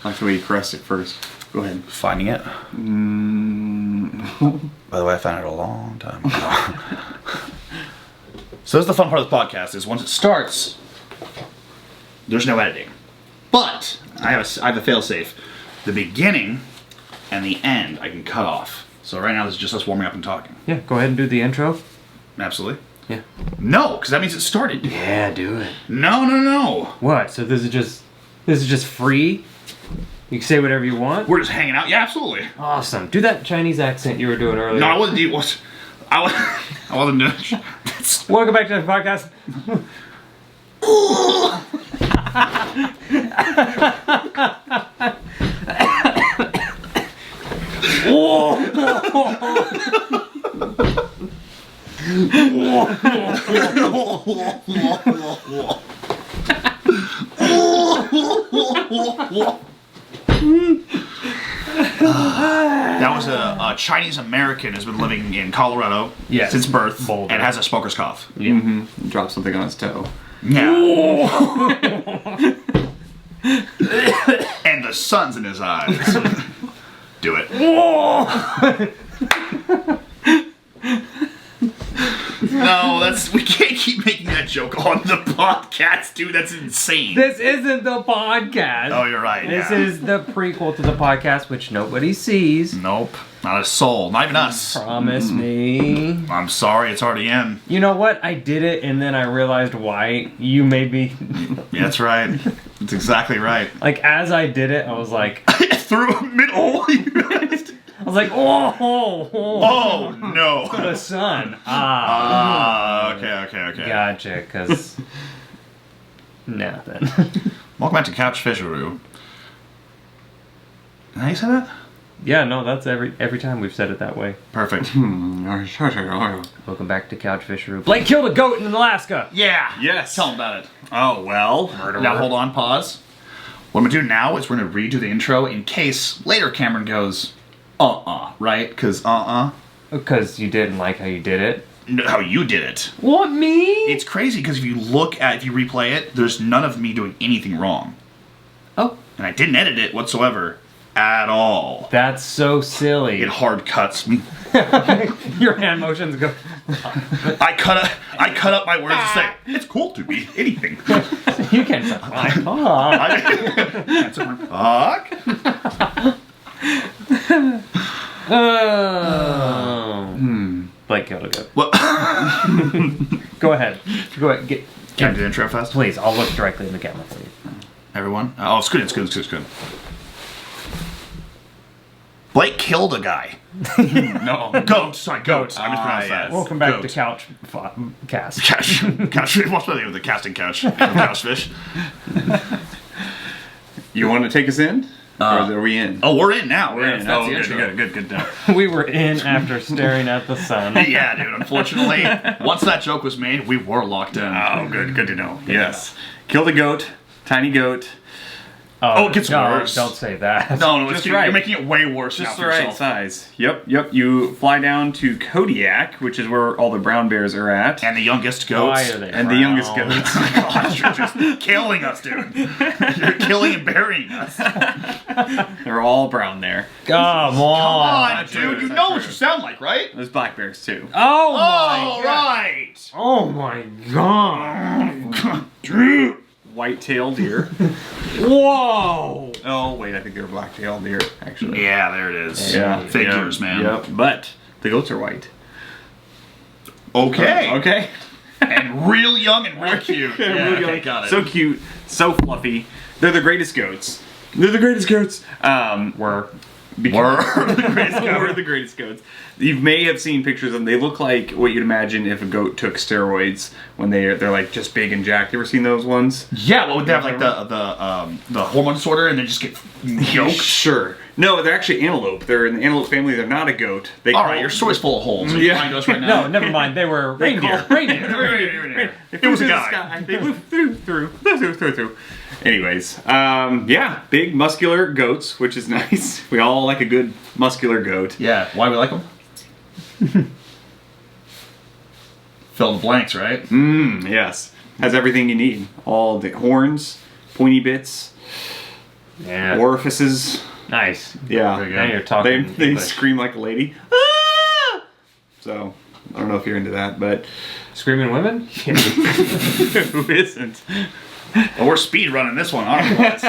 Actually, we caressed it first. Go ahead. Finding it. By the way, I found it a long time ago. So that's the fun part of the podcast, is once it starts, there's no editing. But I have a fail-safe. The beginning and the end I can cut off. So right now this is just us warming up and talking. Yeah, go ahead and do the intro. Absolutely. Yeah. No, because that means it started. Yeah, do it. No. What? So this is just free? You can say whatever you want? We're just hanging out. Yeah, absolutely. Awesome. Do that Chinese accent you were doing earlier. No, I wasn't doing I wasn't doing Welcome back to the podcast. That was a Chinese American who's been living in Colorado since birth and has a smoker's cough. Yeah. Mm-hmm. Drop something on his toe. Yeah. And the sun's in his eyes. Do it. No, we can't keep making that joke on the podcast, dude. That's insane. This isn't the podcast. Oh, you're right. This is the prequel to the podcast, which nobody sees. Nope. Not a soul. Not even us. Promise me. I'm sorry, it's already in. You know what? I did it, and then I realized why you made me. Yeah, that's right. That's exactly right. Like, as I did it, I was like... Through a middle. I was like, oh no. The sun. Okay. Gotcha, because... Nothing. Welcome back to Couch Fisheroo. How you say that? Yeah, no, that's every time we've said it that way. Perfect. Welcome back to Couch Fisheroo. Blake killed a goat in Alaska. Yeah. Yes. Tell him about it. Oh, well. Murderer. Now hold on, pause. What I'm going to do now is we're going to redo the intro in case later Cameron goes, right? Because Because you didn't like how you did it. How you did it. What, me? It's crazy because if you replay it, there's none of me doing anything wrong. Oh. And I didn't edit it whatsoever at all. That's so silly. It hard cuts me. Your hand motions go... I cut up my words to say, it's cool to be anything. You can't say, my fuck. Blake killed a goat. Well, Go ahead. can I do the intro fast? Please, I'll look directly in the camera for you. Everyone? Oh, it's good. Blake killed a guy. No. Goat. Sorry, goat. I mispronounced that. Yes. Welcome back Goat. to Couch Cast. Couch. What's with the casting couch? Couch fish. You want to take us in? Or are we in? Oh, we're in now. We're in. That's Oh, the intro. good. No. We were in after staring at the sun. Yeah, dude. Unfortunately, once that joke was made, we were locked in. Oh, good to know. Yes. Killed a goat. Tiny goat. Oh, it gets worse. Don't say that. No, Just you're right. making it way worse Just now the for right yourself. size. Yep. You fly down to Kodiak, which is where all the brown bears are at. And the youngest goats. Why are they And the brown? youngest goats. God, you're just killing us, dude. You're killing and burying us. They're all brown there. Come Come on. on, true. dude. You That's know not what true. you sound like, right? There's black bears too. Oh Oh, my god. right. Oh my god. Dude. White-tailed deer. Whoa. Oh, wait, I think they're black-tailed deer, actually. Yeah, there it is. Yeah. Figures, man. Yep. But the goats are white. Okay. Okay. And real young and real cute. Yeah, Yeah, really okay, like- got it. So cute, so fluffy. They're the greatest goats. They're the greatest goats. We're Were the greatest We're goat. the greatest goats. You may have seen pictures of them. They look like what you'd imagine if a goat took steroids when they're like just big and jacked. You ever seen those ones? Yeah, well, would they have like the hormone disorder and then just get yoked? Sure. No, they're actually antelope. They're in the antelope family. They're not a goat. They All call- right, your story's full of holes. Are you Yeah. lying to us right no, now? never mind. They were reindeer. Reindeer. It was a through the guy. sky. They flew through. Anyways, yeah, big muscular goats, which is nice. We all like a good muscular goat. Yeah, why we like them? Fill the blanks, right? Yes, has everything you need. All the horns, pointy bits, Yeah. orifices. Nice. Yeah. Now you're talking They English. scream like a lady. Ah! So, I don't know if you're into that, but Screaming women? Yeah. who isn't? Well, we're speed running this one, aren't we, boys?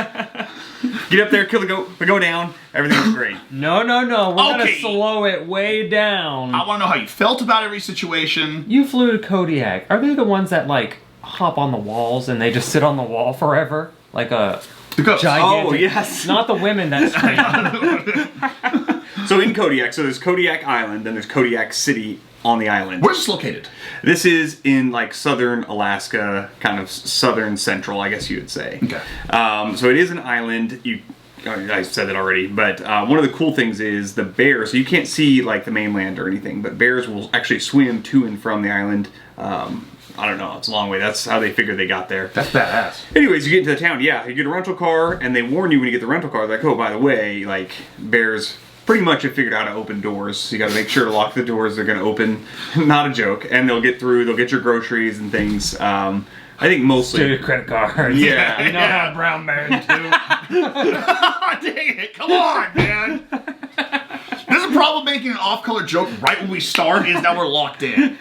Get up there, kill the goat, we go down, everything's great. No. We're gonna Okay. slow it way down. I want to know how you felt about every situation. You flew to Kodiak. Are they the ones that like hop on the walls and they just sit on the wall forever? Like a The ghost. gigantic... Oh, yes. Not the women that scream. So in Kodiak, so there's Kodiak Island, then there's Kodiak City on the island. Where's this located? This is in like southern Alaska, kind of southern central, I guess you would say. Okay. So it is an island. I said that already, but one of the cool things is the bears. So you can't see like the mainland or anything, but bears will actually swim to and from the island. I don't know, it's a long way. That's how they figured they got there. That's badass. Anyways, you get into the town, yeah, you get a rental car, and they warn you when you get the rental car, like, oh, by the way, like, bears pretty much have figured out how to open doors. So you gotta make sure to lock the doors, they're gonna open. Not a joke. And they'll get through, they'll get your groceries and things. I think mostly... To your credit card. Yeah. You know how brown bears do. Dang it, come on, man. This is the problem making an off-color joke right when we start is that we're locked in.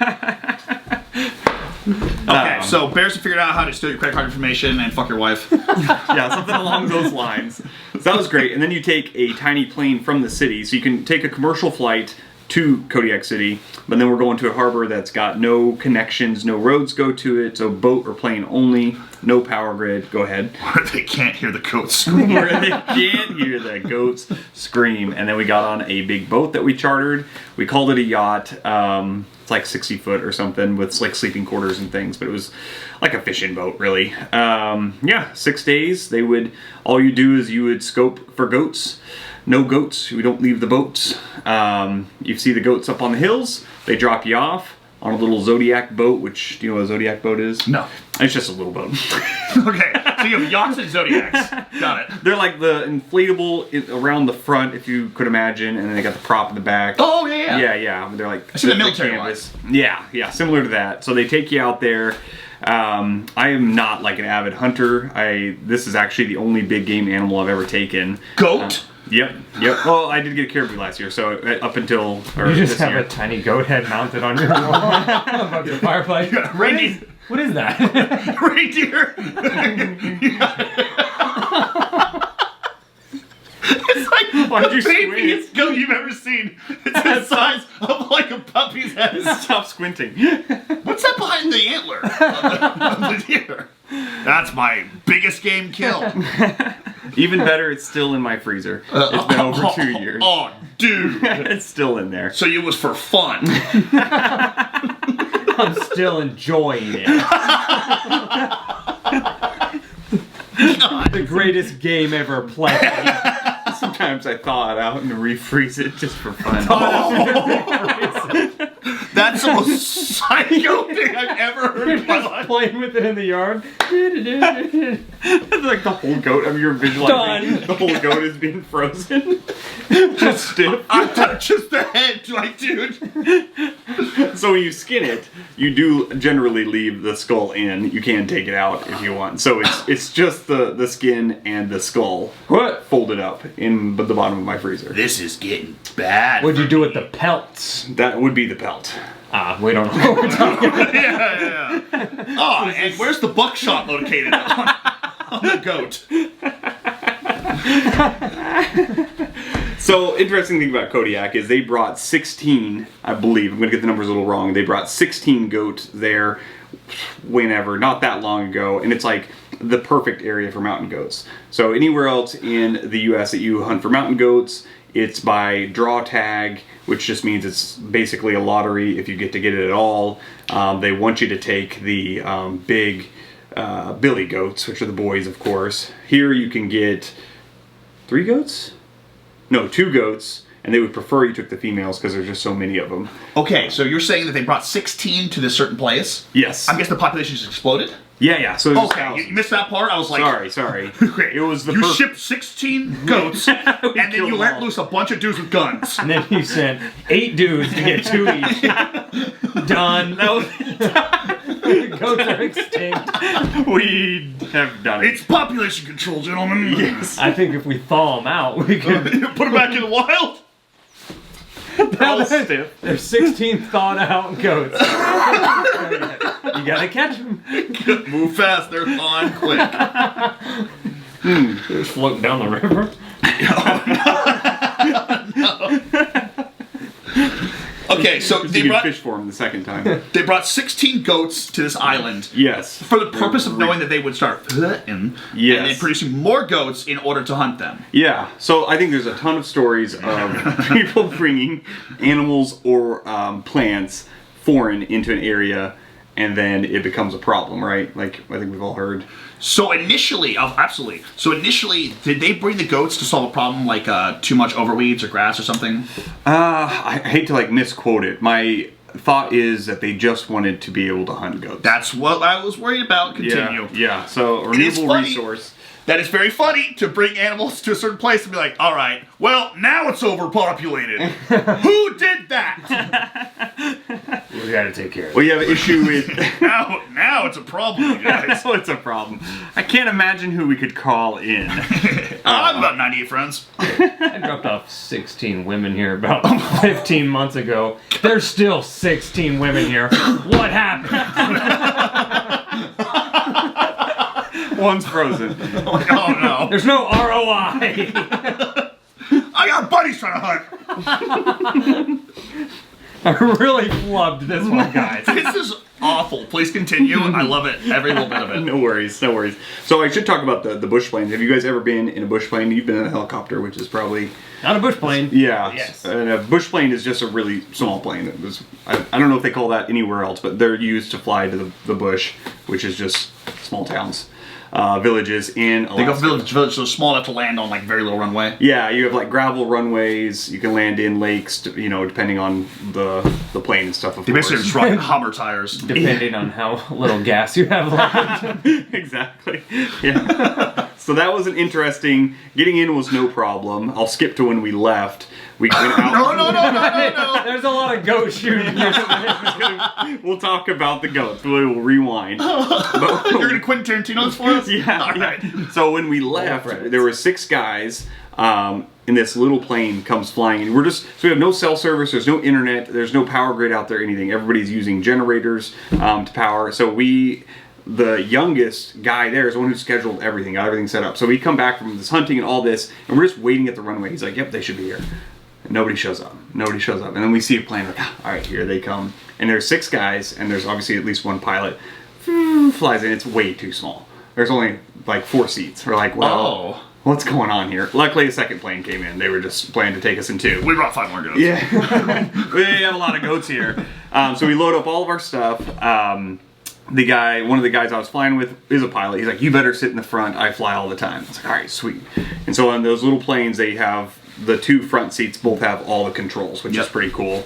Okay, so bears have figured out how to steal your credit card information and fuck your wife. Yeah, something along those lines. So that was great. And then you take a tiny plane from the city. So you can take a commercial flight to Kodiak City, but then we're going to a harbor that's got no connections, no roads go to it, so boat or plane only, no power grid. Go ahead. Where they can't hear the goats scream. Where they can't hear the goats scream. And then we got on a big boat that we chartered. We called it a yacht. It's like 60 foot or something with like sleeping quarters and things, but it was like a fishing boat, really. Yeah, 6 days. All you do is you would scope for goats. No goats. We don't leave the boats. You see the goats up on the hills. They drop you off on a little Zodiac boat, which, do you know what a Zodiac boat is? No. It's just a little boat. Okay, so you have yachts and zodiacs. Got it. They're like the inflatable around the front, if you could imagine, and then they got the prop in the back. Oh, yeah. Yeah. They're like... I see the thick military canvas. Yeah, similar to that. So they take you out there. I am not like an avid hunter. This is actually the only big game animal I've ever taken. Goat? Yep. Well, I did get a caribou last year, so up until... You just this have year. a tiny goat head mounted on your wall above your fireplace. Reindeer. What is that? Reindeer. It's like Why'd the you babiest goat you've ever seen. It's the size of like a puppy's head. Stop squinting. What's that behind the antler of the deer? That's my biggest game kill. Even better, it's still in my freezer. It's been over 2 years. Oh, dude. It's still in there. So it was for fun. I'm still enjoying it. The greatest game ever played. Sometimes I thaw it out and refreeze it just for fun. That's the most psycho thing I've ever heard in my life. Playing with it in the yard. It's like the whole goat. I mean, you're visualizing Done. the whole goat is being frozen. Just stiff. I thought just the head, like, dude. So when you skin it, you do generally leave the skull in. You can take it out if you want. So it's just the skin and the skull What? folded up in the bottom of my freezer. This is getting bad. What'd you do with the pelts? That would be the pelt. We don't know what we're talking about. Yeah. Oh, and where's the buckshot located on the goat? So, interesting thing about Kodiak is they brought 16, I believe, I'm going to get the numbers a little wrong, they brought 16 goats there whenever, not that long ago, and it's like the perfect area for mountain goats. So anywhere else in the US that you hunt for mountain goats, it's by draw tag, which just means it's basically a lottery if you get to get it at all. They want you to take the big billy goats, which are the boys, of course. Here you can get 3 goats? No, 2 goats, and they would prefer you took the females because there's just so many of them. Okay, so you're saying that they brought 16 to this certain place? Yes. I guess the population just exploded? Yeah, so there's Okay, you thousands. missed that part? I was like... Sorry. Okay, It was the you perfect... shipped 16 goats, and then killed you them let all. loose a bunch of dudes with guns. And then you sent 8 dudes to get 2 each. Done. That was... Goats are extinct. We have done it. It's population control, gentlemen. Yes. I think if we thaw them out, we can. Put them back in the wild. Now stiff. there's 16 thawed out goats. You gotta catch them. Move fast. They're thawing quick. They're just floating down the river. Okay, so You can fish for them the second time. they brought 16 goats to this island. Yes. For the purpose of knowing that they would start and then producing more goats in order to hunt them. Yeah, so I think there's a ton of stories of people bringing animals or plants foreign into an area, and then it becomes a problem, right? Like, I think we've all heard. So initially, absolutely. So initially, did they bring the goats to solve a problem like too much overweeds or grass or something? I hate to like misquote it. My thought is that they just wanted to be able to hunt goats. That's what I was worried about. Continue. Yeah. So a renewable resource. That is very funny to bring animals to a certain place and be like, all right, well, now it's overpopulated. Who did that? We gotta take care of it. Well, you have an issue with. now it's a problem, you guys. Now it's a problem. I can't imagine who we could call in. I have about 98 friends. I dropped off 16 women here about 15 months ago. There's still 16 women here. What happened? One's frozen. Oh no. There's no ROI. I got buddies trying to hunt. I really flubbed this one, guys. This is awful. Please continue. I love it. Every little bit of it. No worries, no worries. So I should talk about the bush planes. Have you guys ever been in a bush plane? You've been in a helicopter, which is probably... Not a bush plane. Yeah. Yes. And a bush plane is just a really small plane. It was, I don't know if they call that anywhere else, but they're used to fly to the bush, which is just small towns. Villages in Alaska. They go from village so small enough to land on like very little runway. Yeah, you have like gravel runways. You can land in lakes, depending on the plane and stuff. Of They course. basically just run Hummer tires. Depending on how little gas you have left. Exactly. Yeah. So that was an interesting. Getting in was no problem. I'll skip to when we left. We went out. No. There's a lot of goat shooting. We'll talk about the goats. We will rewind. You're gonna Quentin Tarantino this for us? Yeah. All right. So when we left, there were 6 guys. And this little plane comes flying, and so we have no cell service. There's no internet. There's no power grid out there. Anything. Everybody's using generators to power. So the youngest guy there is the one who scheduled everything, got everything set up. So we come back from this hunting and all this, and we're just waiting at the runway. He's like, "Yep, they should be here." And nobody shows up. And then we see a plane. Like, all right, here they come. And there's 6 guys, and there's obviously at least one pilot. Flies in. It's way too small. There's only like 4 seats. We're like, well, what's going on here? Luckily, a second plane came in. They were just planning to take us in 2. We brought 5 more goats. Yeah, we have a lot of goats here. So we load up all of our stuff. One of the guys I was flying with is a pilot. He's like, "You better sit in the front. I fly all the time." I was like, "All right, sweet." And so on those little planes, they have the 2 front seats both have all the controls, which is pretty cool.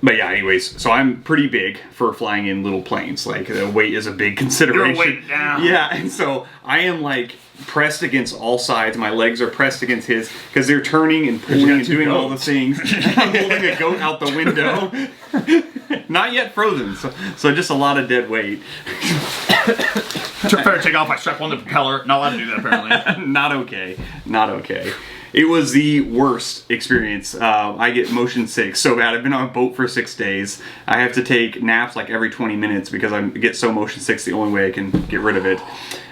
But yeah, anyways, so I'm pretty big for flying in little planes. Like, the weight is a big consideration. You're weighted down. Yeah, and so I am like pressed against all sides. My legs are pressed against his because they're turning and pulling and doing all the things. I'm holding a goat out the window. Not yet frozen, so just a lot of dead weight. Fair take off. I strap on the propeller. Not allowed to do that apparently. Not okay. It was the worst experience. I get motion sick so bad. I've been on a boat for 6 days. I have to take naps like every 20 minutes because I get so motion sick. It's the only way I can get rid of it.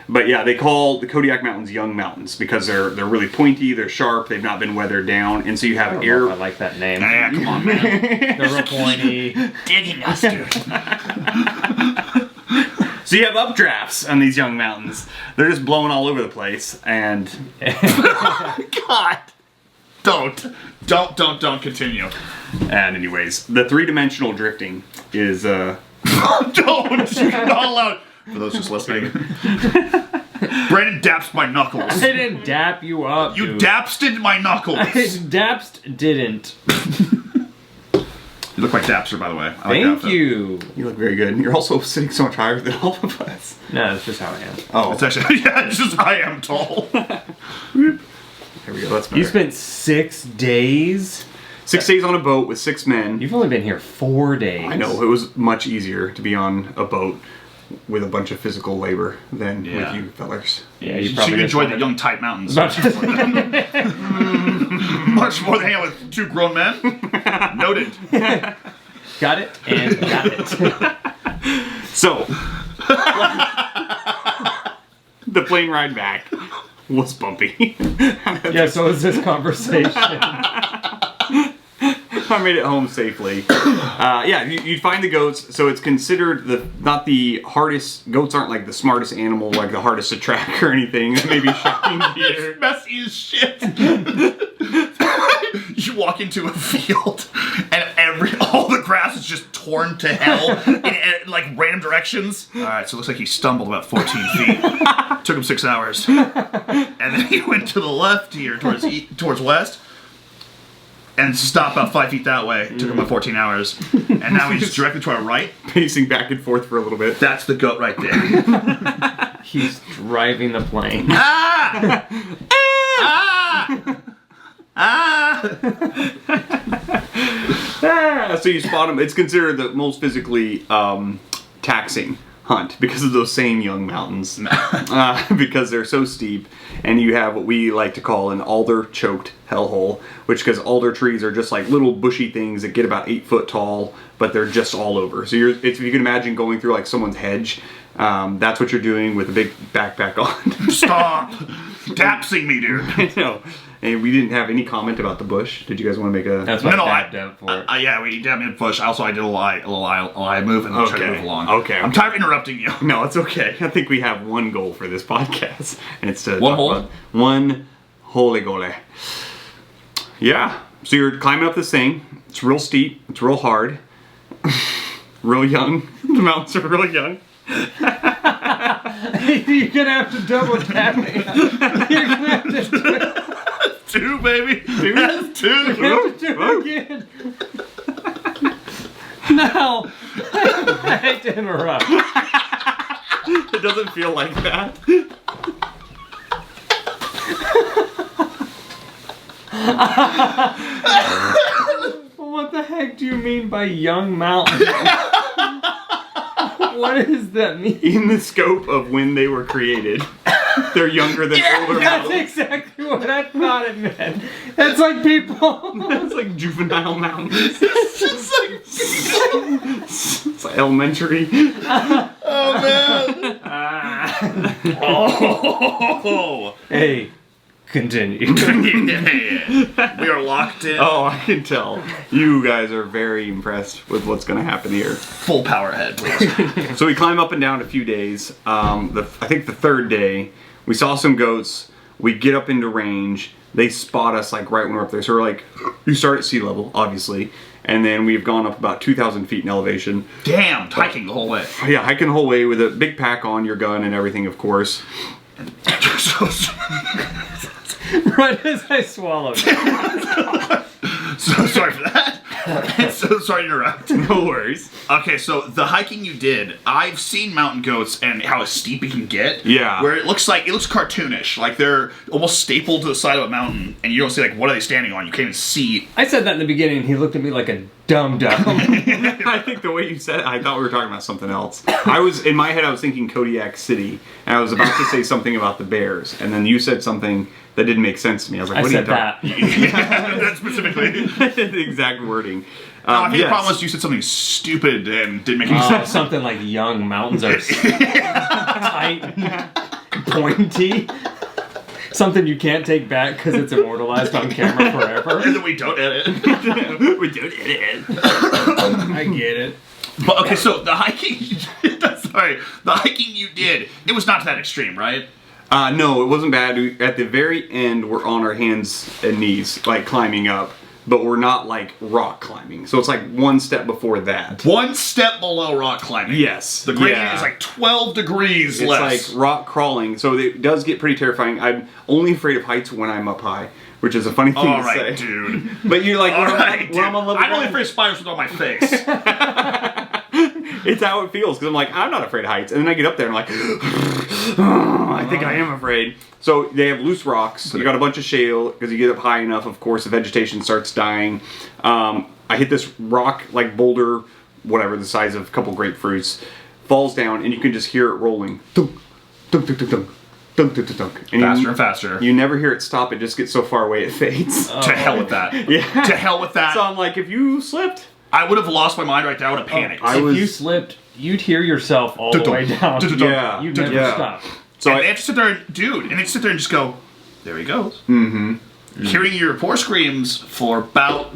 But yeah, they call the Kodiak Mountains young mountains because they're really pointy, they're sharp, they've not been weathered down, and so you have air. I like that name. Yeah, come on, man. They're real pointy. Digging us, dude. So you have updrafts on these young mountains. They're just blowing all over the place, and God, don't continue. And anyways, the 3-dimensional drifting is Don't. You're not allowed. For those just listening, Brandon dapped my knuckles. I didn't dap you up. You dude. dapsted my knuckles. Dapst didn't. You look like Dapster, by the way. I like Thank that you. you look very good. And you're also sitting so much higher than all of us. No, that's just how I am. Oh, It's actually, yeah, it's just I am tall. There we go. That's better. You spent 6 days. 6 days on a boat with 6 men. You've only been here 4 days. I know, it was much easier to be on a boat with a bunch of physical labor than with you fellers. Yeah, you So probably you just enjoyed the wanted- young, tight mountains. Much- Much more than hanging out with 2 grown men. Noted. Got it and got it. So, the plane ride back was bumpy. Yeah, so is this conversation. I made it home safely. You'd find the goats. So it's considered not the hardest. Goats aren't like the smartest animal, like the hardest to track or anything. That may be shocking to hear. It's messy as shit. You walk into a field and all the grass is just torn to hell in like random directions. All right, so it looks like he stumbled about 14 feet. Took him 6 hours, and then he went to the left here towards west. And stopped about 5 feet that way. It took him about 14 hours. And now he's directly to our right. Pacing back and forth for a little bit. That's the goat right there. He's driving the plane. Ah! Ah! Ah! So you spot them. It's considered the most physically taxing hunt because of those same young mountains. Because they're so steep. And you have what we like to call an alder-choked hellhole, which because alder trees are just like little bushy things that get about 8 foot tall, but they're just all over. So if you can imagine going through like someone's hedge, that's what you're doing with a big backpack on. Stop! Tapsing me, dude. I know. And we didn't have any comment about the bush. Did you guys want to make a... That's what No, I dabbed out for it. Yeah, we dabbed me in the bush. Also, I did a lie move and tried to move along. Okay. I'm tired of interrupting you. No, it's okay. I think we have one goal for this podcast, and it's to One talk hole? about one holy goal. Yeah. So you're climbing up this thing. It's real steep. It's real hard. Real young. The mountains are really young. You're gonna have to double tap me. You're gonna have to do 2, baby. 2. That's 2. it again. No. I hate to interrupt. It doesn't feel like that. What the heck do you mean by young mountain? What does that mean? In the scope of when they were created, they're younger than older That's mountains. exactly what I thought it meant. That's like people. It's like juvenile mountains. It's just like... It's like elementary. Oh, man. Oh. Hey, continue. We are locked in. Oh, I can tell. You guys are very impressed with what's going to happen here. Full power ahead, please. So we climb up and down a few days. I think the 3rd day, we saw some goats. We get up into range. They spot us like right when we're up there. So we're like, you start at sea level, obviously. And then we've gone up about 2,000 feet in elevation. Damn, hiking the whole way. Yeah, hiking the whole way with a big pack on, your gun and everything, of course. Right as I swallowed. So sorry for that. So sorry to interrupt. No worries. Okay, so the hiking you did, I've seen mountain goats and how steep it can get. Yeah. Where it looks cartoonish. Like they're almost stapled to the side of a mountain and you don't see like what are they standing on? You can't even see. I said that in the beginning and he looked at me like a dum-dum. I think the way you said it, I thought we were talking about something else. In my head, I was thinking Kodiak City, and I was about to say something about the bears, and then you said something that didn't make sense to me. I was like, I what said are you That specifically. talking The exact wording. I think Yes. the problem was you said something stupid and didn't make any sense. Something like young mountains are tight and pointy. Something you can't take back because it's immortalized on camera forever. And then we don't edit. We do it. I get it. But okay, so the hiking the hiking you did, it was not to that extreme, right? No, it wasn't bad. At the very end, we're on our hands and knees, like climbing up, but we're not like rock climbing. So it's like one step before that. 1 step below rock climbing. Yes. The gradient is like 12 degrees It's less. like rock crawling, so it does get pretty terrifying. I'm only afraid of heights when I'm up high, which is a funny thing All to right, say. dude. But you're like, All right, dude. when I'm on level I'm only one- afraid of spiders with all my face. It's how it feels because I'm like, I'm not afraid of heights, and then I get up there and I'm like, oh, I think I am afraid. So they have loose rocks. You got a bunch of shale because you get up high enough. Of course, the vegetation starts dying. I hit this rock like boulder, whatever the size of a couple grapefruits, falls down, and you can just hear it rolling. Dunk, dunk, dunk, dunk, dunk. Dunk, dunk, dunk, dunk. And Faster and faster. You never hear it stop. It just gets so far away it fades. To hell with that. Yeah. To hell with that. So I'm like, if you slipped, I would have lost my mind right there. I would have panicked. If you slipped, you'd hear yourself all the way down. Yeah. You'd never Yeah. stop. So and they have to sit there and, sit there and just go, there he goes. Mm-hmm. Hearing your poor screams for about...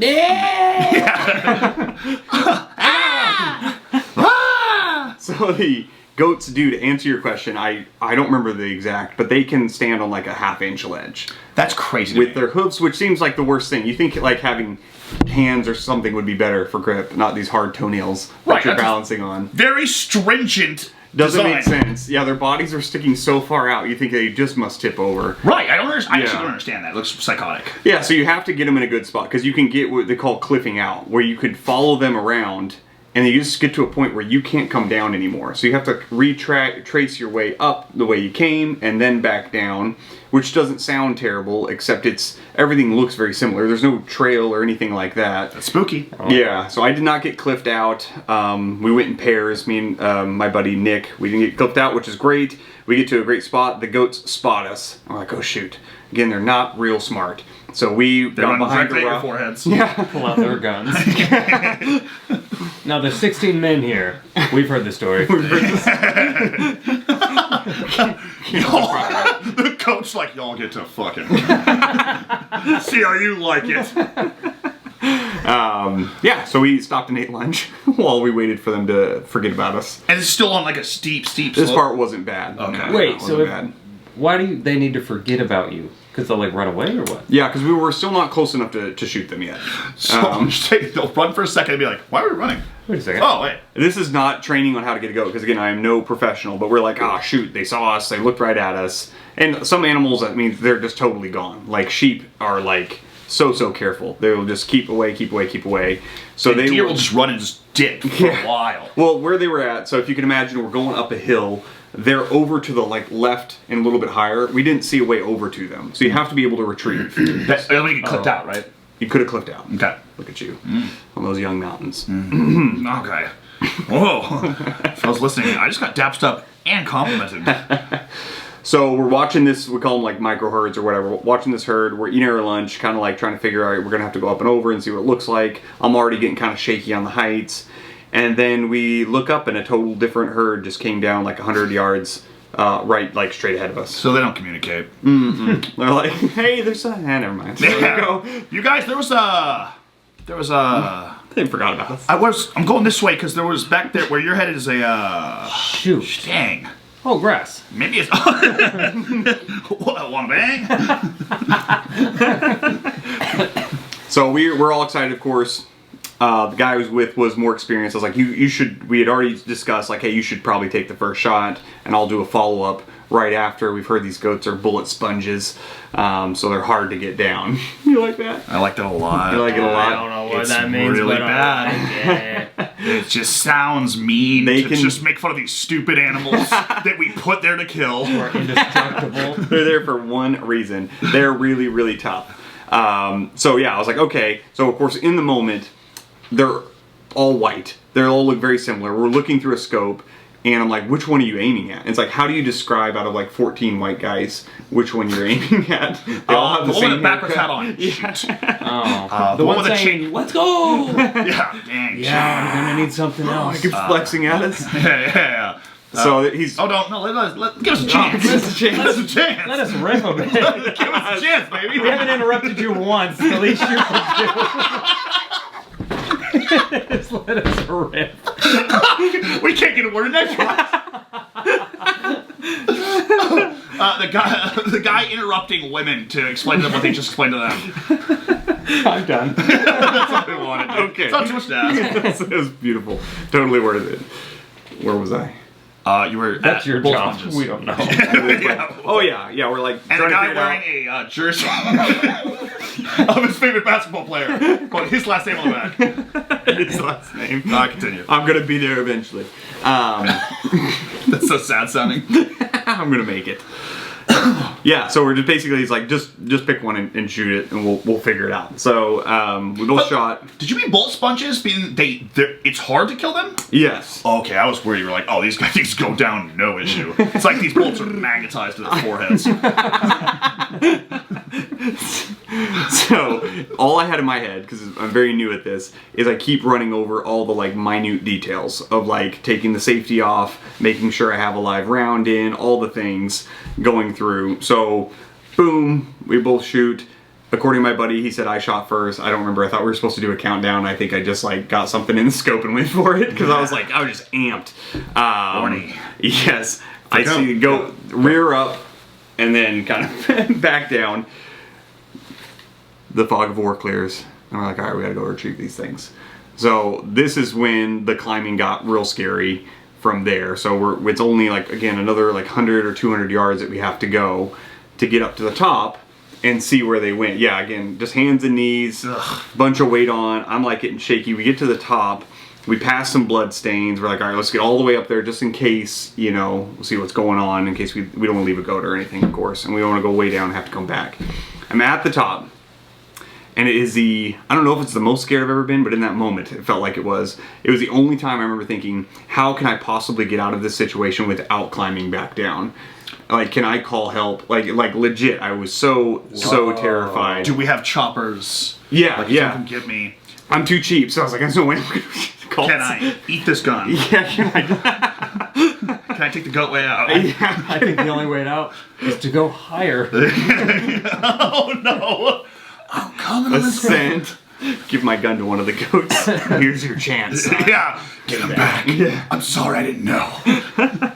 So the goats do, to answer your question, I don't remember the exact, but they can stand on like a half-inch ledge. That's crazy to With me. their hooves, which seems like the worst thing. You think like having hands or something would be better for grip, not these hard toenails that Right, you're that's- balancing on. Very stringent Doesn't design. make sense. Yeah, their bodies are sticking so far out, you think they just must tip over. Right, I actually Yeah. don't understand that. It looks psychotic. Yeah, so you have to get them in a good spot, because you can get what they call cliffing out, where you could follow them around, and you just get to a point where you can't come down anymore. So you have to trace your way up the way you came, and then back down, which doesn't sound terrible, except everything looks very similar. There's no trail or anything like that. That's spooky. Yeah, so I did not get cliffed out. We went in pairs, me and my buddy Nick. We didn't get cliffed out, which is great. We get to a great spot. The goats spot us. I'm like, oh shoot. Again, they're not real smart. So we They're got on behind directly a at your rock. foreheads. Yeah. Pull out their guns. Now, there's 16 men here. We've heard the story. The coach like, y'all get to fucking see how you like it. Yeah, so we stopped and ate lunch while we waited for them to forget about us. And it's still on like a steep slope. This part wasn't bad. Okay. No, Wait, it so wasn't bad. why do they need to forget about you? Because they'll like run away or what? Yeah, because we were still not close enough to shoot them yet. So they'll run for a second and be like, why are we running? Wait a second. Oh, wait. This is not training on how to get a goat, because again, I am no professional, but we're like, ah, shoot, they saw us, they looked right at us. And some animals, I mean, they're just totally gone. Like sheep are like so careful. They'll just keep away. So And they deer were- will just run and just dip for a while. Well, where they were at, so if you can imagine, we're going up a hill. They're over to the like left and a little bit higher. We didn't see a way over to them, so you have to be able to retrieve. It'll make it clipped out, right? You could have clipped out. Okay. Look at you on those young mountains. Okay. Whoa. If I was listening, I just got dapped up and complimented. So we're watching this, we call them like micro herds or whatever. We're watching this herd, we're eating our lunch, kind of like trying to figure out, we're gonna have to go up and over and see what it looks like. I'm already getting kind of shaky on the heights. And then we look up and a total different herd just came down like 100 yards, right, like straight ahead of us. So they don't communicate. They're like, hey, there's a, never mind. So there we go. You guys, there was a. They forgot about us. I'm going this way because there was back there where you're headed is a. Shoot. Dang. Oh, grass. Maybe it's. What, wanna bang? So we're all excited, of course. The guy I was with was more experienced. I was like, you should, we had already discussed, like, hey, you should probably take the first shot, and I'll do a follow-up right after. We've heard these goats are bullet sponges, so they're hard to get down. You like that? I like that a lot. You like it a lot? I don't know what It's that means, really but bad. I like it. It just sounds mean They to can- just make fun of these stupid animals that we put there to kill. We're indestructible. They're there for one reason. They're really, really tough. So yeah, I was like, okay. So of course, in the moment, they're all white. They all look very similar. We're looking through a scope, and I'm like, which one are you aiming at? And it's like, how do you describe out of like 14 white guys which one you're aiming at? They all have The one with the backwards haircut. hat on. Yeah. Oh. The one one with the saying, chain. let's go! Yeah, dang. Yeah, I'm gonna need something else. Keeps flexing at us. Yeah. So he's. Oh, no, give us a chance. Give us a chance. Give us a chance. Let us rip a bit. Give us a chance, baby. We haven't interrupted you once. The least you can do. Just let us rip. We can't get a word in edgewise. The guy interrupting women to explain to them what they just explained to them. I'm done. That's what we wanted. Okay. It's not too much to ask. It was beautiful. Totally worth it. Where was I? You were That's at your Bull job. Sponges. We don't know. Oh yeah, we're like And a trying to guy figure it wearing a jersey of his favorite basketball player, but his last name on the back. out his last name. Continue. I'm gonna be there eventually. That's so sad sounding. I'm gonna make it. Yeah, so we're just basically, he's like, just pick one and shoot it, and we'll figure it out. So we both shot. Did you mean bull sponges? Being it's hard to kill them. Yes. Okay, I was worried. You were like, oh, these guys go down, no issue. It's like these bolts are magnetized to their foreheads. So all I had in my head, because I'm very new at this, is I keep running over all the like minute details of like taking the safety off, making sure I have a live round in, all the things going through. So boom, we both shoot. According to my buddy, he said I shot first. I don't remember. I thought we were supposed to do a countdown. I think I just like got something in the scope and went for it because I was just amped. Horny. Yes, I see go rear up and then kind of back down. The fog of war clears, and we're like, all right, we gotta go retrieve these things. So this is when the climbing got real scary from there. So it's only like, again, another like 100 or 200 yards that we have to go to get up to the top and see where they went. Yeah, again, just hands and knees, bunch of weight on. I'm like getting shaky. We get to the top, we pass some blood stains. We're like, all right, let's get all the way up there just in case, we'll see what's going on, in case we don't want to leave a goat or anything, of course, and we don't want to go way down and have to come back. I'm at the top. And it is I don't know if it's the most scared I've ever been, but in that moment, it felt like it was. It was the only time I remember thinking, how can I possibly get out of this situation without climbing back down? Like, can I call help? Like legit, I was so terrified. Do we have choppers? Yeah, like, yeah. Someone can get me. I'm too cheap, so I was like, there's no way I'm going to call. Can I eat this gun? Yeah, can I? Can I take the goat way out? Yeah. I think the only way out is to go higher. Oh no! I'm coming. Ascent. Give my gun to one of the goats. Here's your chance. Yeah. Get him back. Yeah. I'm sorry, I didn't know.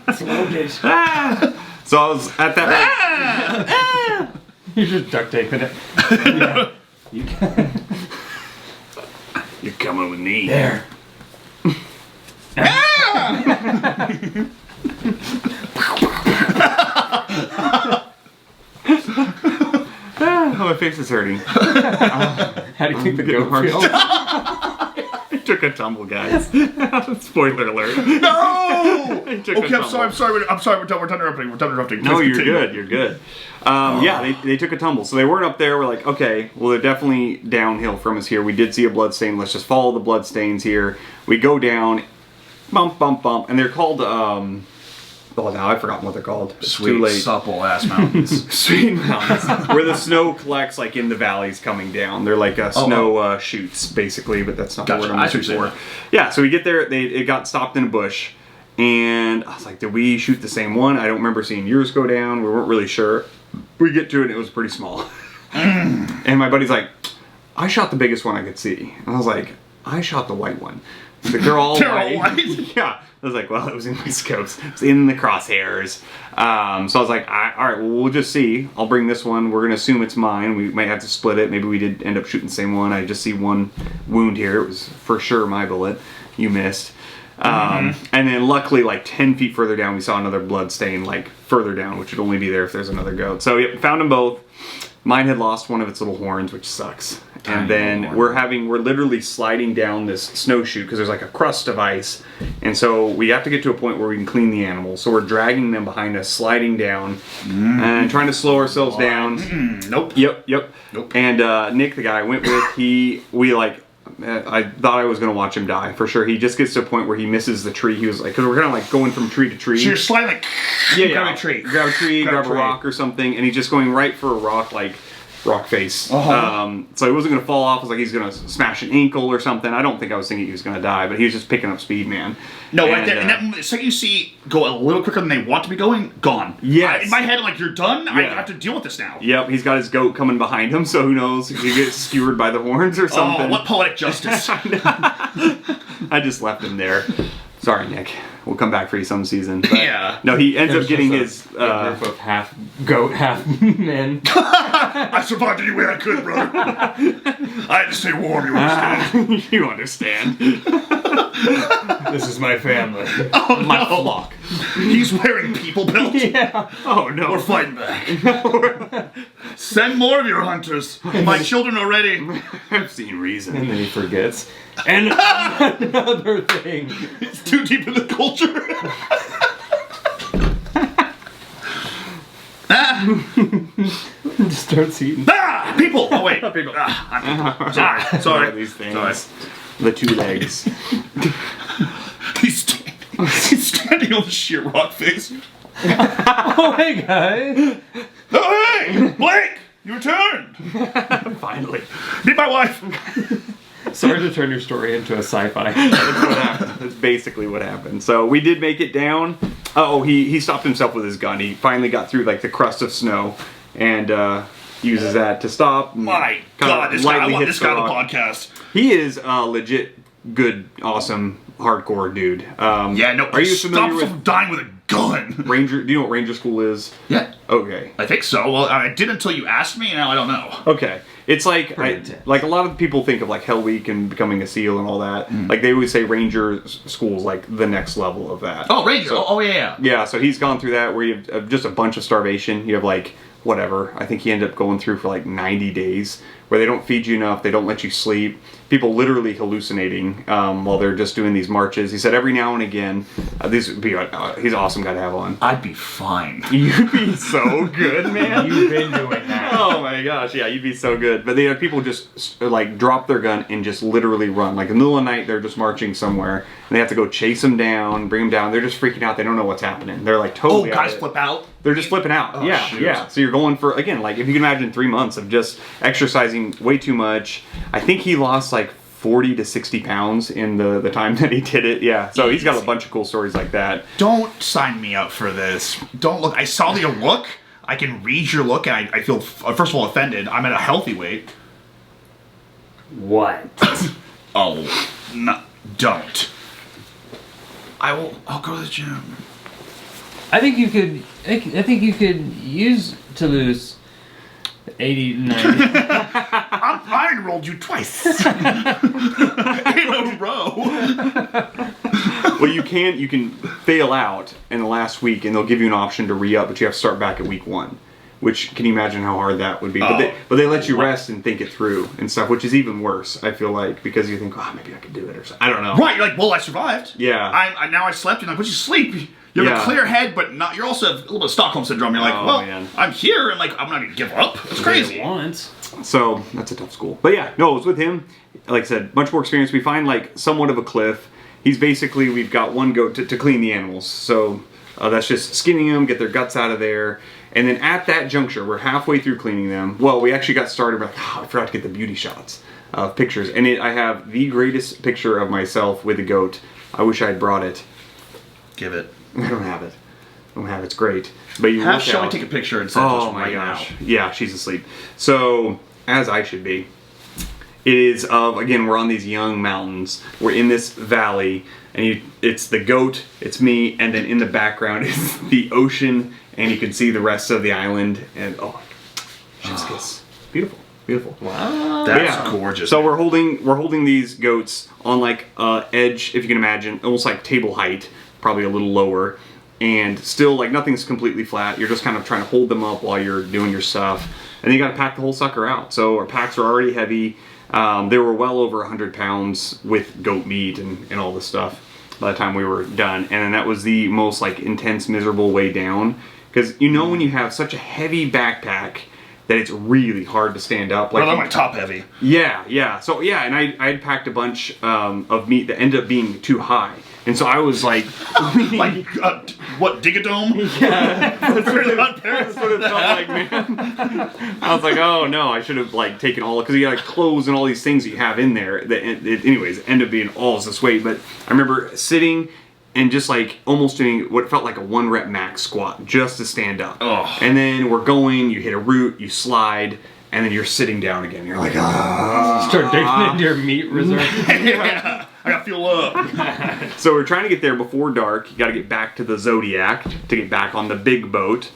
It's loaded. So I was at that. You're just duct taping it. Yeah. You can. You're coming with me. There. Oh, my face is hurting. How do you think the goat feels? I took a tumble, guys. Spoiler alert. No! I took a Okay, I'm tumble. sorry. We're done interrupting. No, Please you're continue. good. You're good. Yeah, they took a tumble. So they weren't up there. We're like, okay, well, they're definitely downhill from us here. We did see a blood stain. Let's just follow the blood stains here. We go down, bump, bump, bump. And they're called, oh, now I've forgotten what they're called. It's Sweet, too late. supple ass mountains. Sweet mountains. Where the snow collects, like, in the valleys coming down. They're like snow chutes, basically, but that's not the Gotcha. word I'm looking for. Yeah, so we get there. It got stopped in a bush. And I was like, did we shoot the same one? I don't remember seeing yours go down. We weren't really sure. We get to it, and it was pretty small. And my buddy's like, I shot the biggest one I could see. And I was like, I shot the white one. He's like, they're all white. Yeah. I was like, well, it was in my scopes. It was in the crosshairs. So I was like, all right, well, we'll just see. I'll bring this one. We're going to assume it's mine. We might have to split it. Maybe we did end up shooting the same one. I just see one wound here. It was for sure my bullet. You missed. And then luckily, like 10 feet further down, we saw another blood stain, like further down, which would only be there if there's another goat. So yep, found them both. Mine had lost one of its little horns, which sucks. And then we're literally sliding down this snowshoe because there's like a crust of ice. And so we have to get to a point where we can clean the animals. So we're dragging them behind us, sliding down, and trying to slow ourselves down. Nope. Yep. Nope. And Nick, the guy I went with, I thought I was going to watch him die, for sure. He just gets to a point where he misses the tree. He was like, because we're kind of like going from tree to tree. So you're sliding like, grab a tree. Grab a tree, grab a rock or something, and he's just going right for a rock, like rock face. So he wasn't going to fall off. I was like, he's going to smash an ankle or something. I don't think I was thinking he was going to die, but he was just picking up speed, man. No, right there. And that moment, the second you see go a little quicker than they want to be going, gone. Yes. In my head, I'm like, you're done? I Yeah. have to deal with this now. Yep, he's got his goat coming behind him, so who knows? He gets skewered by the horns or something. Oh, what poetic justice. I just left him there. Sorry, Nick. We'll come back for you some season. But Yeah. No, he ends up getting his... group of half goat, half men. I survived any way I could, brother. I had to stay warm, you understand? You understand. This is my family. Oh, My no. flock. He's wearing people belts. Yeah. Oh no. We're fighting back. Send more of your hunters. My children are ready. I've seen reason. And then he forgets. And another thing. It's too deep in the culture. Just starts eating. Ah! People! Oh, wait. People. Sorry. These things. Sorry. The 2 legs. He's standing on the sheer rock face. Oh, hey, guys. Oh, hey! Blake! You returned! Finally. Meet my wife! Sorry to turn your story into a sci-fi. That's what happened. That's basically what happened. So we did make it down. Oh, he stopped himself with his gun. He finally got through like the crust of snow and uses that to stop. My God, I want this guy on the podcast. He is a legit good, awesome, hardcore dude. Yeah, no, Are you familiar stop with from dying with a gun. Ranger? Do you know what Ranger School is? Yeah, Okay. I think so. Well, I did until you asked me, and now I don't know. Okay. It's like intense. like a lot of people think of like Hell Week and becoming a SEAL and all that. Like they always say Ranger School is like the next level of that. Oh, Ranger. So- oh, yeah. Yeah, so he's gone through that where you have just a bunch of starvation. You have like whatever. I think he ended up going through for like 90 days where they don't feed you enough, they don't let you sleep. People literally hallucinating while they're just doing these marches. He said every now and again, he's an awesome guy to have on. I'd be fine. You'd be so good, man. You've been doing that. Oh my gosh, yeah, you'd be so good. But they have people just like drop their gun and just literally run. Like in the middle of the night, they're just marching somewhere, and they have to go chase them down, bring them down. They're just freaking out. They don't know what's happening. They're like totally. Oh, out guys of it. flip out. They're just flipping out. Oh, Yeah, shoot. yeah. So you're going for again, like if you can imagine 3 months of just exercising way too much. I think he lost like 40 to 60 pounds in the time that he did it. Yeah. So he's got a bunch of cool stories like that. Don't sign me up for this. Don't look. I saw your look. I can read your look, and I feel, first of all, offended. I'm at a healthy weight. What? Oh, no, don't. I'll go to the gym. I think you could. I think you could use to lose 80, 90. I rolled you twice. In a row. Well, you can fail out in the last week, and they'll give you an option to re-up, but you have to start back at week 1. Which, can you imagine how hard that would be? But they let you rest and think it through and stuff, which is even worse, I feel like, because you think, oh, maybe I could do it or something. I don't know. Right, you're like, well, I survived. Yeah. Now I slept, and like, but you sleep. You have a Yeah. clear head, but not. You're also a little bit of Stockholm syndrome. You're like, Oh, well, man. I'm here, and like, I'm not gonna give up. It's crazy. Once. So, that's a tough school. But yeah, no, it was with him. Like I said, much more experience. We find like somewhat of a cliff. He's basically, we've got one goat to clean the animals. So, that's just skinning them, get their guts out of there. And then at that juncture, we're halfway through cleaning them. Well, we actually got started, but I forgot to get the beauty shots of pictures. And I have the greatest picture of myself with a goat. I wish I had brought it. Give it. I don't have it. It's great. But you Have look Shelly out. take a picture and send it to Oh us my right gosh. now. Yeah, she's asleep. So, as I should be. It is again, we're on these young mountains. We're in this valley, and it's the goat, it's me, and then in the background is the ocean, and you can see the rest of the island, and chef's kiss. Beautiful. Beautiful. Wow. That's Yeah. gorgeous. So we're holding these goats on like edge, if you can imagine, almost like table height, probably a little lower, and still like nothing's completely flat. You're just kind of trying to hold them up while you're doing your stuff, and then you got to pack the whole sucker out. So our packs are already heavy. They were well over 100 pounds with goat meat and all this stuff by the time we were done, and then that was the most like intense, miserable way down, because when you have such a heavy backpack that it's really hard to stand up. Like well, I'm like top heavy. Yeah. So yeah, and I had packed a bunch of meat that ended up being too high, and so I was like, Like, what, Dig-A-Dome? yeah, that's what it That's felt like, man. I was like, oh no, I should have like taken all, because you got like clothes and all these things that you have in there that, anyways, end up being all this weight. But I remember sitting and just like almost doing what felt like a 1 rep max squat just to stand up. Oh. And then we're going, you hit a root, you slide, and then you're sitting down again. You're like, Start digging into your meat reserve. Yeah. I gotta fuel up. So we're trying to get there before dark. You got to get back to the Zodiac to get back on the big boat.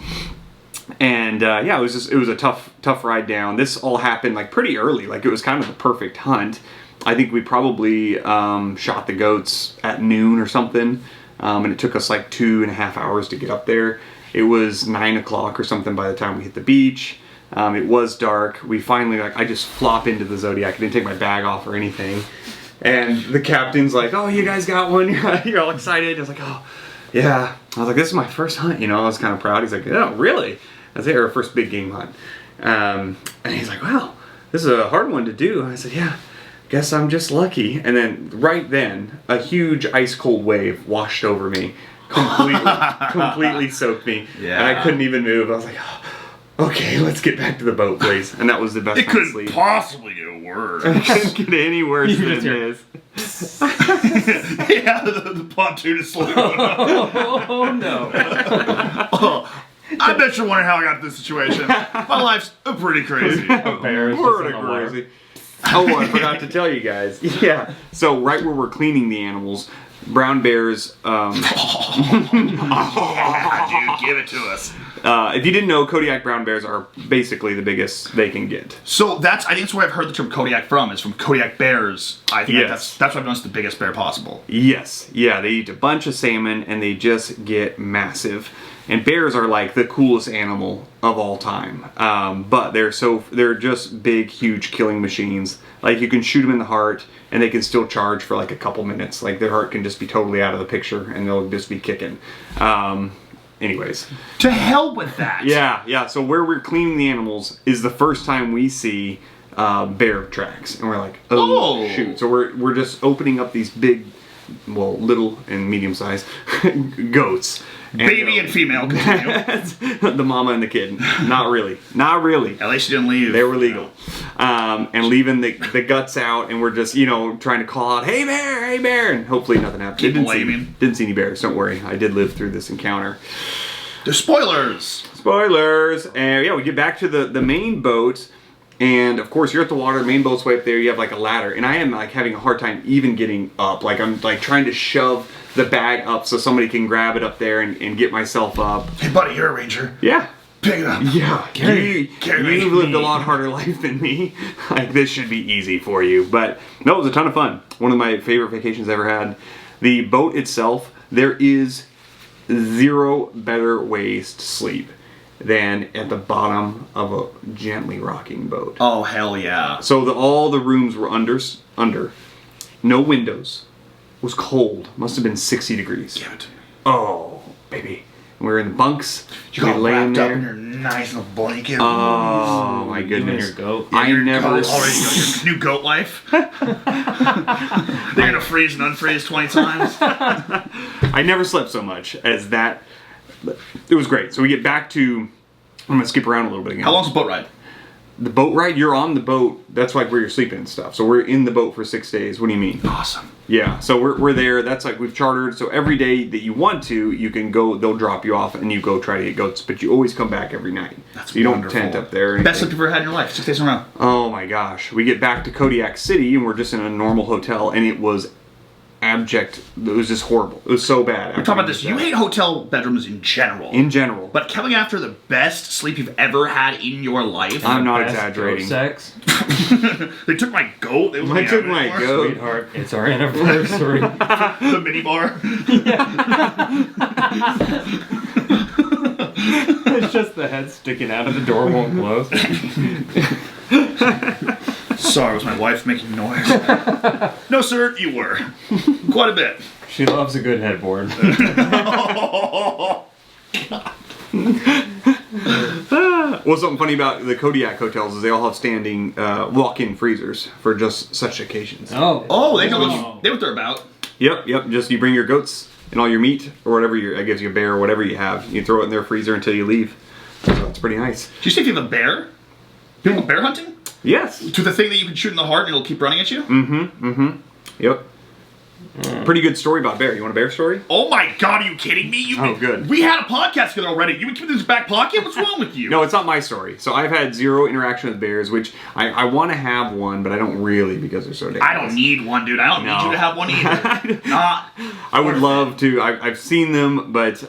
And yeah, it was a tough ride down. This all happened like pretty early. Like it was kind of the perfect hunt. I think we probably shot the goats at noon or something, and it took us like 2.5 hours to get up there. It was 9 o'clock or something by the time we hit the beach. It was dark. We finally, like, I just flop into the Zodiac. I didn't take my bag off or anything. And the captain's like, "Oh, you guys got one? You're all excited." I was like, "Oh, yeah." I was like, "This is my first hunt," you know. I was kind of proud. He's like, "Oh, really?" That's our first big game hunt. And he's like, "Wow, this is a hard one to do." And I said, "Yeah, guess I'm just lucky." And then right then, a huge ice cold wave washed over me, completely soaked me, Yeah. and I couldn't even move. I was like, "Oh, okay, let's get back to the boat, please." And that was the best It night's couldn't sleep. possibly get worse. It couldn't get any worse You than just hear- this. Yeah, the pontoon is slowly going up. Oh no. Oh, I bet you're wondering how I got to this situation. My life's pretty crazy. A bear is just Word in the water. crazy. Oh, I forgot to tell you guys. Yeah. So right where we're cleaning the animals, brown bears. Yeah, dude, give it to us. If you didn't know, Kodiak brown bears are basically the biggest they can get. So I think that's where I've heard the term Kodiak from. Is from Kodiak bears. I think Yes. that's what I've known is the biggest bear possible. Yes. Yeah. They eat a bunch of salmon and they just get massive. And bears are like the coolest animal of all time. But they're just big, huge killing machines. Like you can shoot them in the heart and they can still charge for like a couple minutes. Like their heart can just be totally out of the picture and they'll just be kicking. Anyways. To hell with that. Yeah. So where we're cleaning the animals is the first time we see bear tracks. And we're like, oh, shoot. So we're just opening up these big, well, little and medium sized goats. Baby and female, continue. The mama and the kid. Not really. At least you didn't leave. They were legal. And leaving the guts out, and we're just, trying to call out, "Hey bear," and hopefully nothing happened. Keep blaming. Didn't see any bears, don't worry. I did live through this encounter. There's spoilers. Spoilers! And yeah, we get back to the main boat, and of course you're at the water, the main boat's way up there, you have like a ladder, and I am like having a hard time even getting up. Like I'm like trying to shove the bag up so somebody can grab it up there and get myself up. Hey, buddy, you're a ranger. Yeah. Pick it up. Yeah, Carry me. you've lived a lot harder life than me. Like, this should be easy for you. But no, it was a ton of fun. One of my favorite vacations I ever had. The boat itself, there is zero better ways to sleep than at the bottom of a gently rocking boat. Oh, hell yeah. So all the rooms were under, no windows. It was cold. Must have been 60 degrees. Give it to me. Oh, baby. We were in the bunks. You got we wrapped up in your nice little blanket. Oh my You and goodness! your goat. I never. Already got your new goat life. They're gonna freeze and unfreeze 20 times. I never slept so much as that. It was great. So we get back to. I'm gonna skip around a little bit again. How long's the boat ride? The boat ride? You're on the boat. That's like where you're sleeping and stuff. So we're in the boat for 6 days. What do you mean? Awesome. Yeah. So we're there. That's like we've chartered. So every day that you want to, you can go. They'll drop you off and you go try to get goats. But you always come back every night. That's so you wonderful. don't tent up there. Or Best anything. sleep you've ever had in your life. 6 days in a row. Oh my gosh. We get back to Kodiak City and we're just in a normal hotel and it was abject. It was just horrible. It was so bad. We're talking about this. You hate hotel bedrooms in general. In general. But coming after the best sleep you've ever had in your life. I'm not Best exaggerating. goat sex. They took my goat. They They took my goat. Sweetheart, it's our anniversary. The mini bar. It's just the head sticking out of the door won't close. Sorry, was my wife making noise? No, sir, you were. Quite a bit. She loves a good headboard. Well, something funny about the Kodiak hotels is they all have standing walk-in freezers for just such occasions. Oh, they know what they're about. Yep. Just you bring your goats and all your meat or whatever I guess you a bear or whatever you have. You throw it in their freezer until you leave. So it's pretty nice. Did you say if you have a bear? You go bear hunting? Yes. To the thing that you can shoot in the heart and it'll keep running at you? Yep. Pretty good story about bear. You want a bear story? Oh my god, are you kidding me? Oh, good. We had a podcast together already. You would keep this back pocket? What's wrong with you? No, it's not my story. So I've had zero interaction with bears, which I want to have one, but I don't really because they're so dangerous. I don't need one, dude. I don't need you to have one either. Not. I would love to. I've seen them, but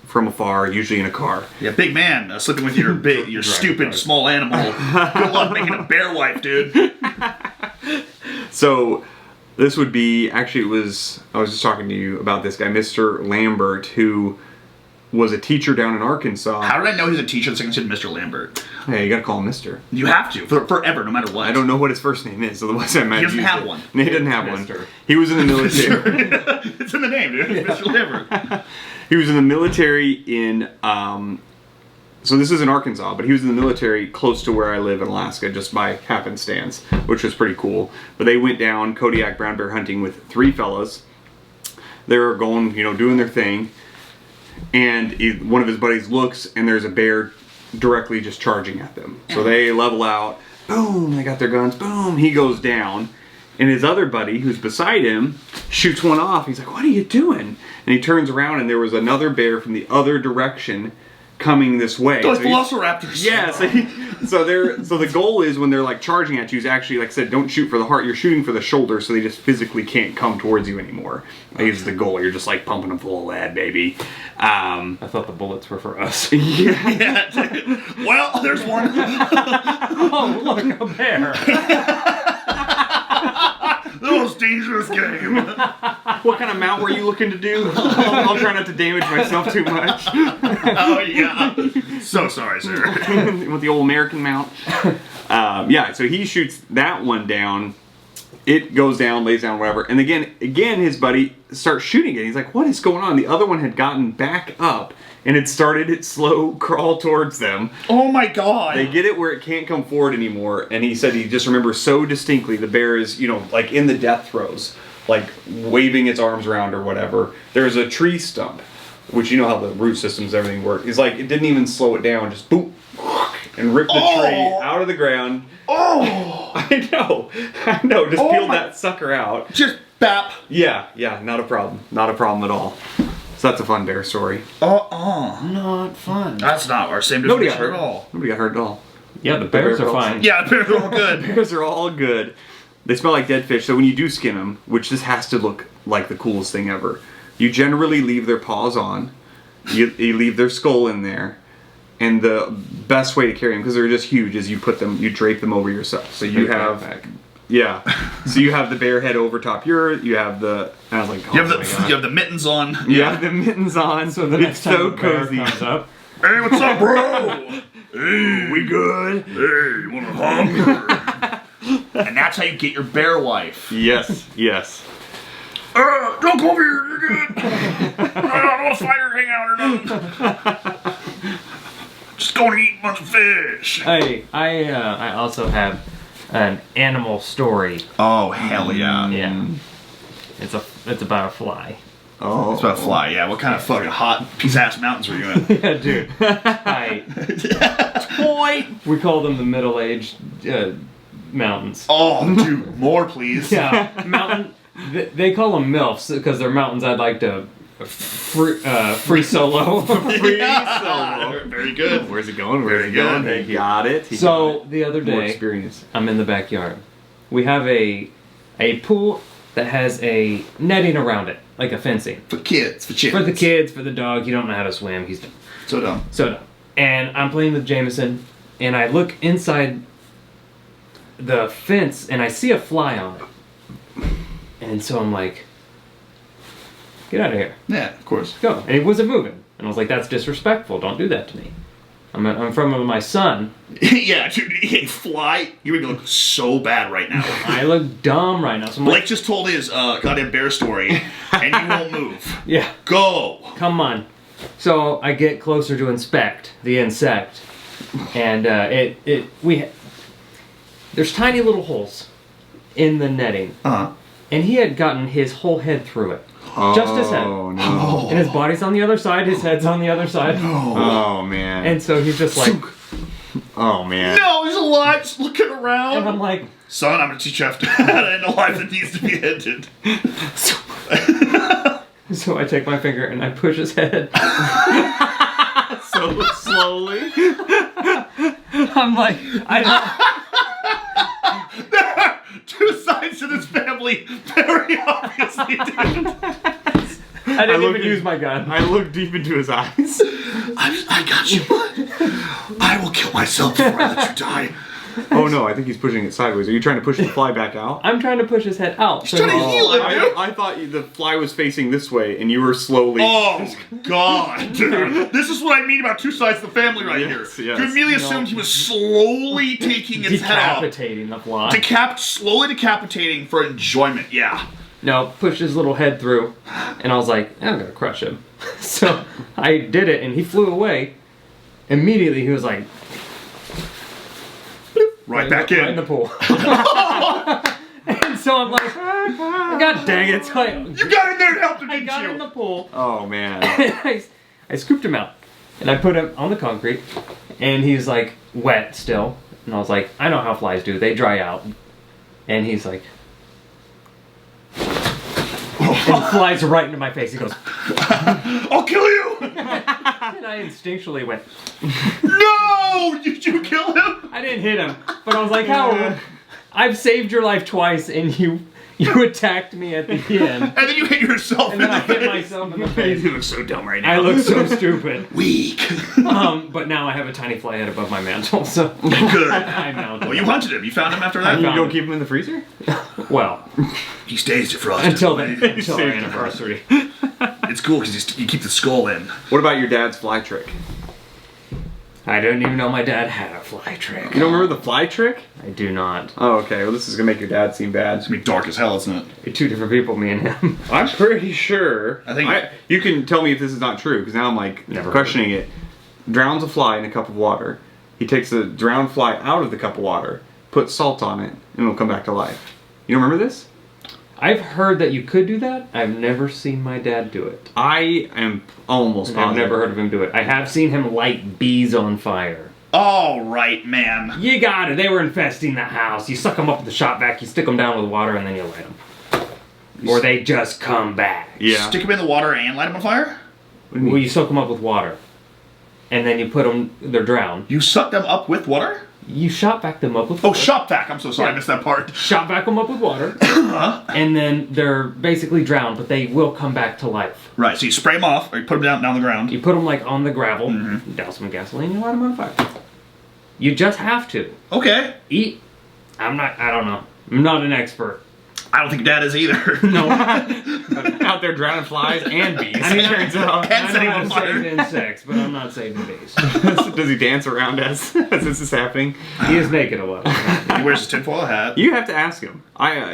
from afar, usually in a car. Yeah, big man, sleeping with your stupid small animal. Good luck making a bear wife, dude. So this would be, actually I was just talking to you about this guy, Mr. Lambert, who was a teacher down in Arkansas. How did I know he's a teacher that's considered Mr. Lambert? Hey, you gotta call him Mr. You have to, forever, no matter what. I don't know what his first name is, otherwise I might He doesn't use have it. one. No, he doesn't have Mr. one. He was in the military. It's in the name, dude. It's Mr. Lambert. He was in the military in, so this is in Arkansas, but he was in the military close to where I live in Alaska, just by happenstance, which was pretty cool. But they went down Kodiak brown bear hunting with 3 fellas. They were going, doing their thing. And one of his buddies looks, and there's a bear directly just charging at them. So they level out, boom, they got their guns, boom, he goes down. And his other buddy, who's beside him, shoots one off. He's like, what are you doing? And he turns around, and there was another bear from the other direction coming this way. Those So velociraptors. yeah, so the goal is when they're like charging at you is actually, like I said, don't shoot for the heart, you're shooting for the shoulder, so they just physically can't come towards you anymore. Like, it's the goal. You're just like pumping them full of lead, baby. I thought the bullets were for us. Yeah. Well, there's one. Oh, look, a bear. The most dangerous game. What kind of mount were you looking to do? I'll try not to damage myself too much. Oh, yeah. So sorry, sir. With the old American mount. Yeah, so he shoots that one down. It goes down, lays down, whatever. And again, his buddy starts shooting it. He's like, what is going on? The other one had gotten back up and it started its slow crawl towards them. Oh my god. They get it where it can't come forward anymore. And he said he just remembers so distinctly the bear is, like in the death throes, like waving its arms around or whatever. There's a tree stump, which you know how the root systems, everything work. He's like, it didn't even slow it down, just boom, and ripped the tree out of the ground. Oh! I know, just peeled that sucker out. Just bap. Yeah, not a problem. Not a problem at all. So that's a fun bear story. Not fun. That's not our same Nobody got definition hurt at all. Nobody got hurt at all. Yeah, the bears are fine. Yeah, the bears are all good. Bears are all good. They smell like dead fish, so when you do skin them, which this has to look like the coolest thing ever, you generally leave their paws on, you leave their skull in there, and the best way to carry them, because they're just huge, is you drape them over yourself. So you have, so you have the bear head over top you have the, I was like, You have the mittens on. You have the mittens on, So the next time the bear comes up, Hey, what's up, bro? Hey, we good? Hey, you want a hug? And that's how you get your bear wife. Yes. Don't come over here, you're good. I don't want to fight or hang out or nothing. Just going to eat a bunch of fish. I also have an animal story. Oh, hell yeah. Yeah. It's about a fly. Oh, It's about a fly, yeah. What kind of fucking hot piece-ass mountains were you in? Yeah, dude. We call them the middle-aged mountains. Oh, dude, more please. Yeah, mountain. They call them MILFs because they're mountains I'd like to free solo. free solo. Very good. Where's it going? Very good. He got it. So the other More day, experience. I'm in the backyard. We have a pool that has a netting around it, like a fencing. For kids, for children. For the kids, for the dog. You don't know how to swim. He's dumb. So dumb. So dumb. And I'm playing with Jameson, and I look inside the fence, and I see a fly on it. And so I'm like, get out of here. Yeah, of course. Go. And he wasn't moving. And I was like, that's disrespectful. Don't do that to me. I'm from my son. Yeah, dude, a fly, you're gonna look so bad right now. I look dumb right now. So I'm Blake like, just told his goddamn bear story, and you won't move. yeah, Go! come on. So I get closer to inspect the insect, and there's tiny little holes in the netting, Uh-huh. and he had gotten his whole head through it. Just his head. Oh no. And his body's on the other side, his head's on the other side. Oh man. And so he's just like, oh man. No, he's alive, just looking around. and I'm like, Son, I'm gonna teach you how to end a life that needs to be ended. so I take my finger and I push his head. So slowly. I'm like, Two sides to this family, very obviously, dude. I didn't looked even use my gun. I looked deep into his eyes. I got you, bud. I will kill myself before I let you die. Oh no, I think he's pushing it sideways. Are you trying to push the fly back out? I'm trying to push his head out. He's trying to heal it, dude. I thought the fly was facing this way, and you were slowly. Oh, God, dude. This is what I mean about two sides of the family right Yes, here. yes. You immediately assumed he was slowly taking its head off. Decapitating the fly. Slowly decapitating for enjoyment, yeah. No, pushed his little head through, and I was like, I'm gonna crush him. So I did it, and he flew away. Immediately, he was like, Right back in. Right in the pool. And so I'm like, God dang it. So You got in there and helped him, I didn't got you? in the pool. Oh man. I scooped him out, and I put him on the concrete, and he's like wet still. And I was like, I know how flies do. They dry out. And he's like, and flies right into my face. He goes, I'll kill you! and I instinctually went, No! Did you kill him? I didn't hit him, but I was like, how? I've saved your life twice, and you attacked me at the end. And then you hit yourself And then I hit myself in the face. You look so dumb right now. I look so stupid. weak. But now I have a tiny fly head above my mantle, so Good. I mounted. Well, you hunted him. You found him after I that? You found don't him. keep him in the freezer? Well, He stays defrosted. until our Saved it. anniversary. It's cool because you keep the skull in. What about your dad's fly trick? I didn't even know my dad had a fly trick. You don't remember the fly trick? I do not. Oh, okay. Well, this is gonna make your dad seem bad. It's gonna be dark as hell, isn't it? We're two different people, me and him. I'm pretty sure. I think- you can tell me if this is not true, because now I'm like Never questioning it. Drowns a fly in a cup of water. He takes the drowned fly out of the cup of water, puts salt on it, and it'll come back to life. You don't remember this? I've heard that you could do that. I've never seen my dad do it. I am almost And I've positive. never heard of him do it. I have seen him light bees on fire. All right, man. You got it. They were infesting the house. You suck them up with the shop vac, you stick them down with water, and then you light them. Or they just come back. Yeah. Stick him in the water and light him on fire? Well, you soak them up with water. And then you put them, they're drowned. You suck them up with water? You shop vac them up with Oh, water. shop vac. I'm so sorry. Yeah. I missed that part. Shop vac them up with water. And then they're basically drowned, but they will come back to life. Right, so you spray them off, or you put them down on the ground. You put them like on the gravel, douse them in gasoline, and light them on fire. You just have to. Okay. Eat. I don't know. I'm not an expert. I don't think your dad is either. No. Out there drowning flies and bees. I mean, turns out. And I know setting how on to fire. save insects, but I'm not saving bees. Does he dance around as this is happening? He is naked a lot. He wears his tinfoil hat. You have to ask him.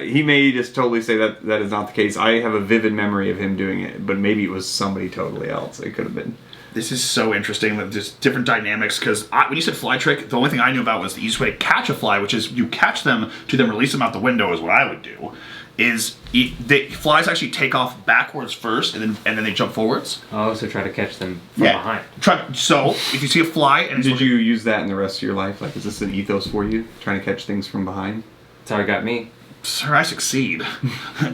He may just totally say that that is not the case. I have a vivid memory of him doing it, but maybe it was somebody totally else. It could have been. This is so interesting with just different dynamics, because when you said fly trick, the only thing I knew about was the easiest way to catch a fly, which is you catch them to then release them out the window is what I would do. Flies actually take off backwards first, and then they jump forwards. Oh, so try to catch them from behind. So if you see a fly and it's Did you use that in the rest of your life? Like, is this an ethos for you? Trying to catch things from behind? That's how he got me. Sir, I succeed.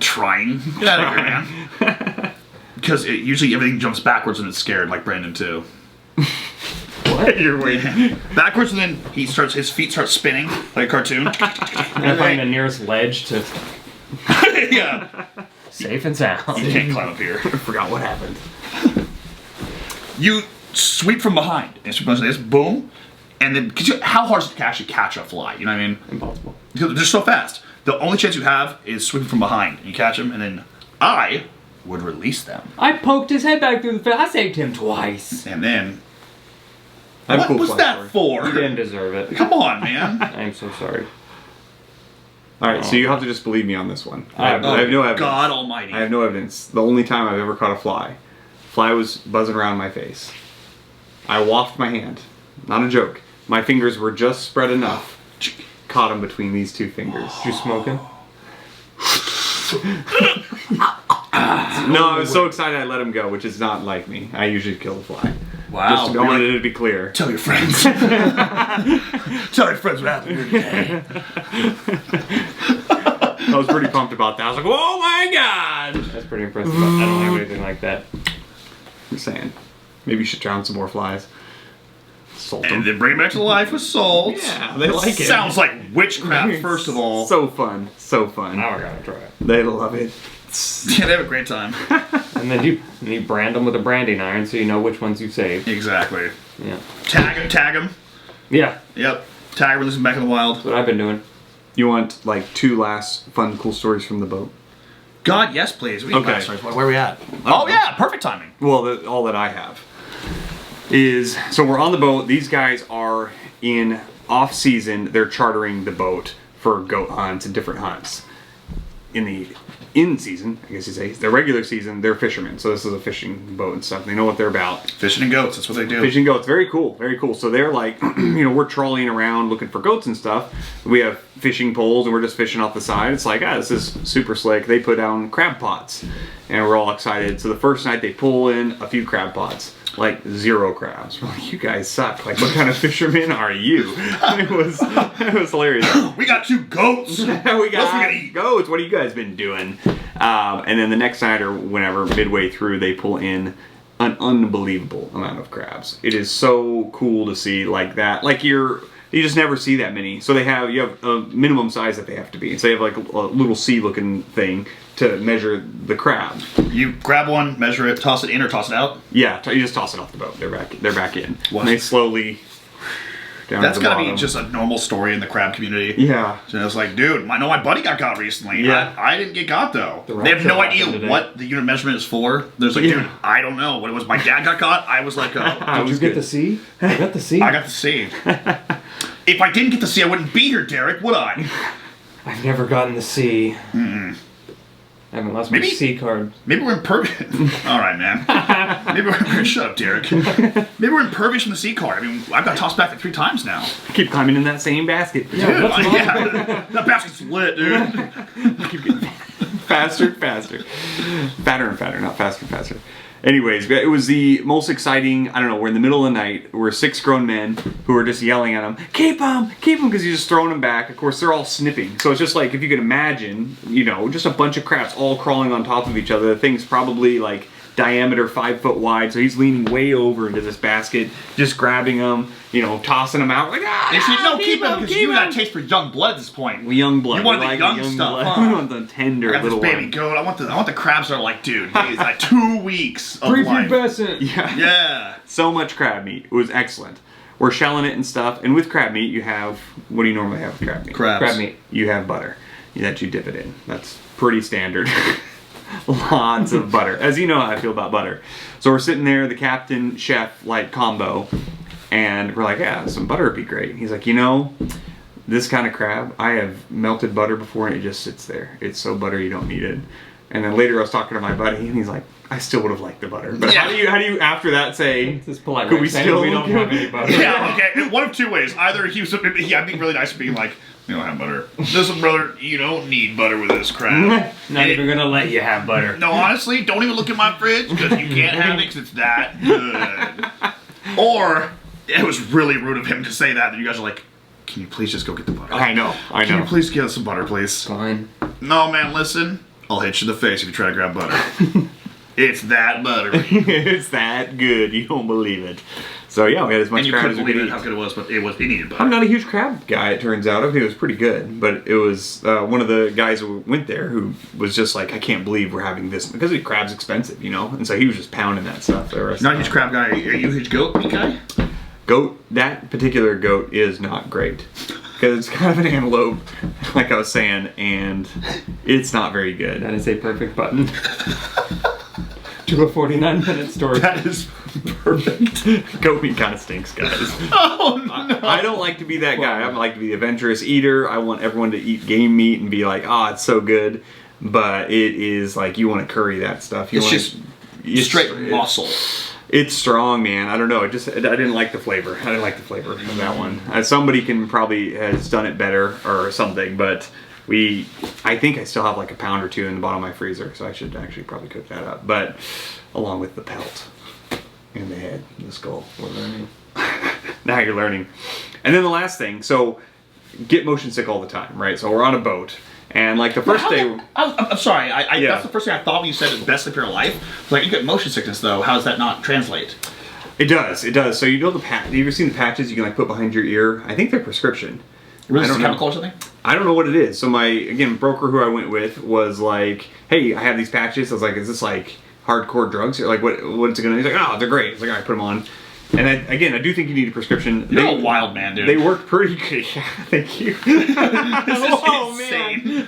Trying. Get out of here, man. Because usually everything jumps backwards and it's scared, like Brandon too. What? You're waiting. Backwards, and then his feet start spinning like a cartoon. I'm gonna find the nearest ledge to Yeah. safe and sound. You can't climb up here. I forgot what happened. You sweep from behind. And it's like this, boom. And then, how hard is it to actually catch a fly? You know what I mean? Impossible. Because they're so fast. The only chance you have is sweeping from behind. You catch them, and then I would release them. I poked his head back through the fence. I saved him twice. And then, I have a what cool was fly that story. for? You didn't deserve it. Come on, man. I'm so sorry. All right, so you have to just believe me on this one. I have no evidence. God almighty. I have no evidence. The only time I've ever caught a fly was buzzing around my face. I wafted my hand. Not a joke. My fingers were just spread enough. Caught him between these two fingers. Did you smoke him? No, I was so excited I let him go, which is not like me. I usually kill the fly. Wow. Just I wanted it to be clear. Tell your friends. Tell your friends what happened here today. I was pretty pumped about that. I was like, oh my god! That's pretty impressive. I don't have anything like that. I'm saying. Maybe you should drown some more flies. Salt And them. then bring it back to life with salt. Yeah, they like it. Sounds like witchcraft, first of all. So fun. So fun. Now I gotta try it. They love it. Yeah, they have a great time. And then you brand them with a branding iron so you know which ones you saved. Exactly. Yeah. Tag them. Yeah. Yep. Tag them, release them back in the wild. That's what I've been doing. You want like 2 last fun, cool stories from the boat? God, yes, please. We need Okay. backstories. Where are we at? Oh, yeah, perfect timing. Well, all that I have is, so we're on the boat. These guys are in off season. They're chartering the boat for goat hunts and different hunts. In the in season, I guess you say, the regular season, they're fishermen. So this is a fishing boat and stuff. They know what they're about. Fishing and goats, that's what they do. Fishing goats, very cool, very cool. So they're like, we're trolling around looking for goats and stuff. We have fishing poles and we're just fishing off the side. It's like, this is super slick. They put down crab pots and we're all excited. So the first night they pull in a few crab pots, like 0 crabs. We're like, you guys suck. Like, what kind of fishermen are you? It was hilarious. We got 2 goats. We got goats. What have you guys been doing? And then the next night or whenever, midway through, they pull in an unbelievable amount of crabs. It is so cool to see like that. Like you just never see that many. So you have a minimum size that they have to be. So they have like a little C-looking thing to measure the crab. You grab one, measure it, toss it in or toss it out? Yeah, you just toss it off the boat. They're back in. What? And they slowly down That's to the gotta bottom. be just a normal story in the crab community. Yeah. So it's like, dude, my buddy got caught recently. Yeah. I didn't get caught though. The They have no rapture idea happened today. what the unit measurement is for. There's like, Yeah. dude, I don't know what it was. My dad got caught. I was like, I Did was you get good. the C? I got the C. I got the C. If I didn't get the C, I wouldn't be here, Derek, would I? I've never gotten the C. I haven't lost Maybe- my C card. Maybe we're impervious. All right, man. Maybe we're shut up, Derek. Maybe we're impervious from the C card. I mean, I've got tossed back like 3 times now. Keep climbing in that same basket. Dude, what's wrong? yeah, that basket's lit, dude. Keep getting faster and faster. Fatter and fatter, not faster and faster. Anyways, it was the most exciting, I don't know, we're in the middle of the night, we're 6 grown men who are just yelling at him, keep him, because he's just throwing them back. Of course, they're all snipping. So it's just like, if you can imagine, just a bunch of crabs all crawling on top of each other. The thing's probably like diameter 5 foot wide, so he's leaning way over into this basket, just grabbing them, tossing them out. Like, They said, no, keep him, because you got a taste for young blood at this point. Young blood. You wanted We the like young the stuff, blood. huh? We want the tender I got this little baby one. goat. I want the crabs that are like, dude, he's like 2 weeks of life. Prepubescent. Yeah. Yeah. So much crab meat. It was excellent. We're shelling it and stuff. And with crab meat, you have, what do you normally have with crab meat? Crabs. Crab meat. You have butter that you dip it in. That's pretty standard. Lots of butter. As you know how I feel about butter. So we're sitting there, the captain chef like combo, and we're like, yeah, some butter would be great. He's like, this kind of crab, I have melted butter before and it just sits there. It's so buttery you don't need it. And then later I was talking to my buddy and he's like, I still would have liked the butter. But Yeah. how do you after that say, This is polite. could way we of saying still we don't have any butter? Yeah, okay. One of 2 ways. Either he was being really nice and being like, you don't have butter. Listen, brother, you don't need butter with this crab. Not even gonna let you have butter. No, honestly, don't even look in my fridge because you can't have it because it's that good. Or it was really rude of him to say that. And you guys are like, can you please just go get the butter? I know. Can you please get us some butter, please? Fine. No, man, listen. I'll hit you in the face if you try to grab butter. It's that buttery. It's that good. You don't believe it. So yeah, we had as much And you crab couldn't as we believe could it, how eat. good it was, but it needed butter. I'm not a huge crab guy, it turns out. I think it was pretty good. But it was one of the guys who went there who was just like, I can't believe we're having this. Because crab's expensive, And so he was just pounding that stuff. The rest Not a of huge the crab guy. Are you a huge goat meat guy? Goat, that particular goat is not great. Because it's kind of an antelope, like I was saying, and it's not very good. That is a perfect button. To a 49-minute story. That is perfect. Goat meat kind of stinks, guys. Oh, no. I don't like to be that guy. I like to be the adventurous eater. I want everyone to eat game meat and be like, it's so good. But it is like, you want to curry that stuff. You It's want just straight muscle. It's strong, man. I don't know. I didn't like the flavor. I didn't like the flavor of that one. Somebody has done it better or something, but I think I still have like a pound or 2 in the bottom of my freezer, so I should actually probably cook that up. But along with the pelt and the head, and the skull. We're learning. Now you're learning. And then the last thing, so get motion sick all the time, right? So we're on a boat, and like the first day. I'm sorry. Yeah. That's the first thing I thought when you said it's best sleep of your life. Like, you get motion sickness, though. How does that not translate? It does. So have you ever seen the patches you can like put behind your ear? I think they're prescription. Really, I is don't it know. chemical or something? I don't know what it is. So my broker who I went with was like, "Hey, I have these patches." I was like, "Is this like hardcore drugs? Or like what's it gonna?" He's like, "Oh, they're great." I was like, "All right, put them on." And I do think you need a prescription. You're a wild man, dude. They worked pretty good. Yeah, thank you. This is insane.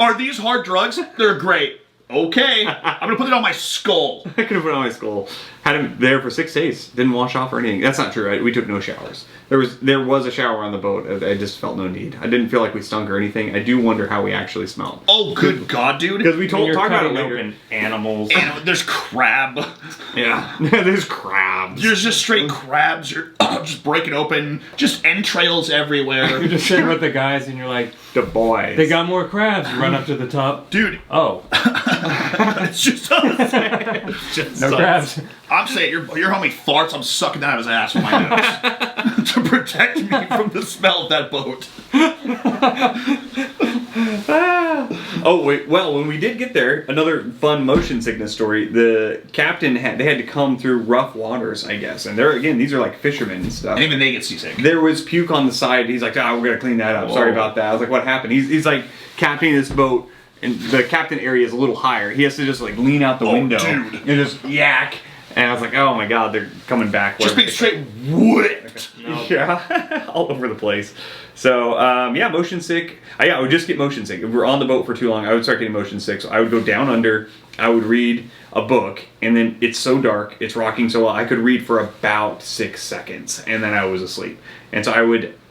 Are these hard drugs? They're great. Okay, I'm gonna put it on my skull. I could have put it on my skull. Had him there for 6 days. Didn't wash off or anything. That's not true. We took no showers. There was a shower on the boat. I just felt no need. I didn't feel like we stunk or anything. I do wonder how we actually smelled. Oh, good God, dude! Because we talked about it cutting later. open animals. There's crab. Yeah, there's crabs. There's just straight crabs. You're just breaking open, just entrails everywhere. You're just sitting with the guys and you're like, The boys. they got more crabs. You run up to the top. Dude, Oh, it's just us. It's just no us. crabs. I'm saying your homie farts. I'm sucking that out of his ass with my nose to protect me from the smell of that boat. Oh wait, well, when we did get there, another fun motion sickness story. The captain had to come through rough waters, I guess, and these are like fishermen and stuff. And even they get seasick. There was puke on the side. He's like, we're gonna clean that up. Whoa. Sorry about that. I was like, what happened? He's like captaining this boat, and the captain area is a little higher. He has to just like lean out the window dude. and just yak. And I was like, oh my god, they're coming back. Just being straight whipped. No. Yeah, all over the place. So, motion sick. I would just get motion sick. If we're on the boat for too long, I would start getting motion sick. So I would go down under, I would read a book, and then it's so dark, it's rocking so well, I could read for about 6 seconds, and then I was asleep. And so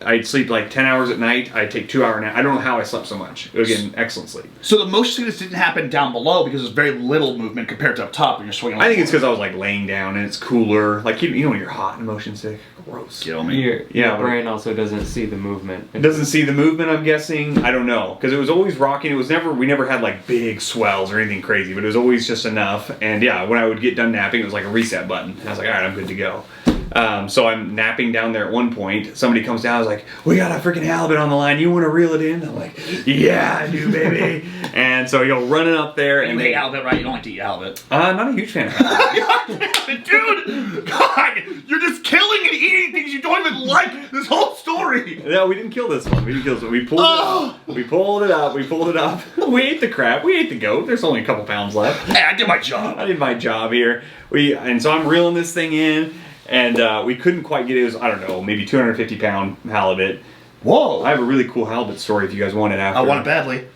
I'd sleep like 10 hours at night, I'd take 2 hour nap. I don't know how I slept so much. Again, excellent sleep. So the motion sickness didn't happen down below because there's very little movement compared to up top when you're swinging. I think it's because I was like laying down, and it's cooler. Like, you know when you're hot and motion sick? Gross. Kill me. Your brain also doesn't see the movement. It doesn't see the movement, I'm guessing. I don't know. Because it was always rocking. We never had like big swells or anything crazy, but it was always just enough. And yeah, when I would get done napping, it was like a reset button. I was like, all right, I'm good to go. So I'm napping down there at one point. Somebody comes down, I was like, we got a freaking halibut on the line. You want to reel it in? I'm like, yeah, I do, baby. And so you'll running up there. And you hate halibut, right? You don't like to eat halibut. Not a huge fan of halibut. Dude, God, you're just killing and eating things you don't even like. This whole story. No, we didn't kill this one. We pulled it up. We pulled it up. We pulled it up. We ate the crab. We ate the goat. There's only a couple pounds left. Hey, I did my job. I did my job here. And so I'm reeling this thing in, and we couldn't quite get it. It was, I don't know, maybe 250-pound halibut. Whoa. I have a really cool halibut story if you guys want it after. I want it badly.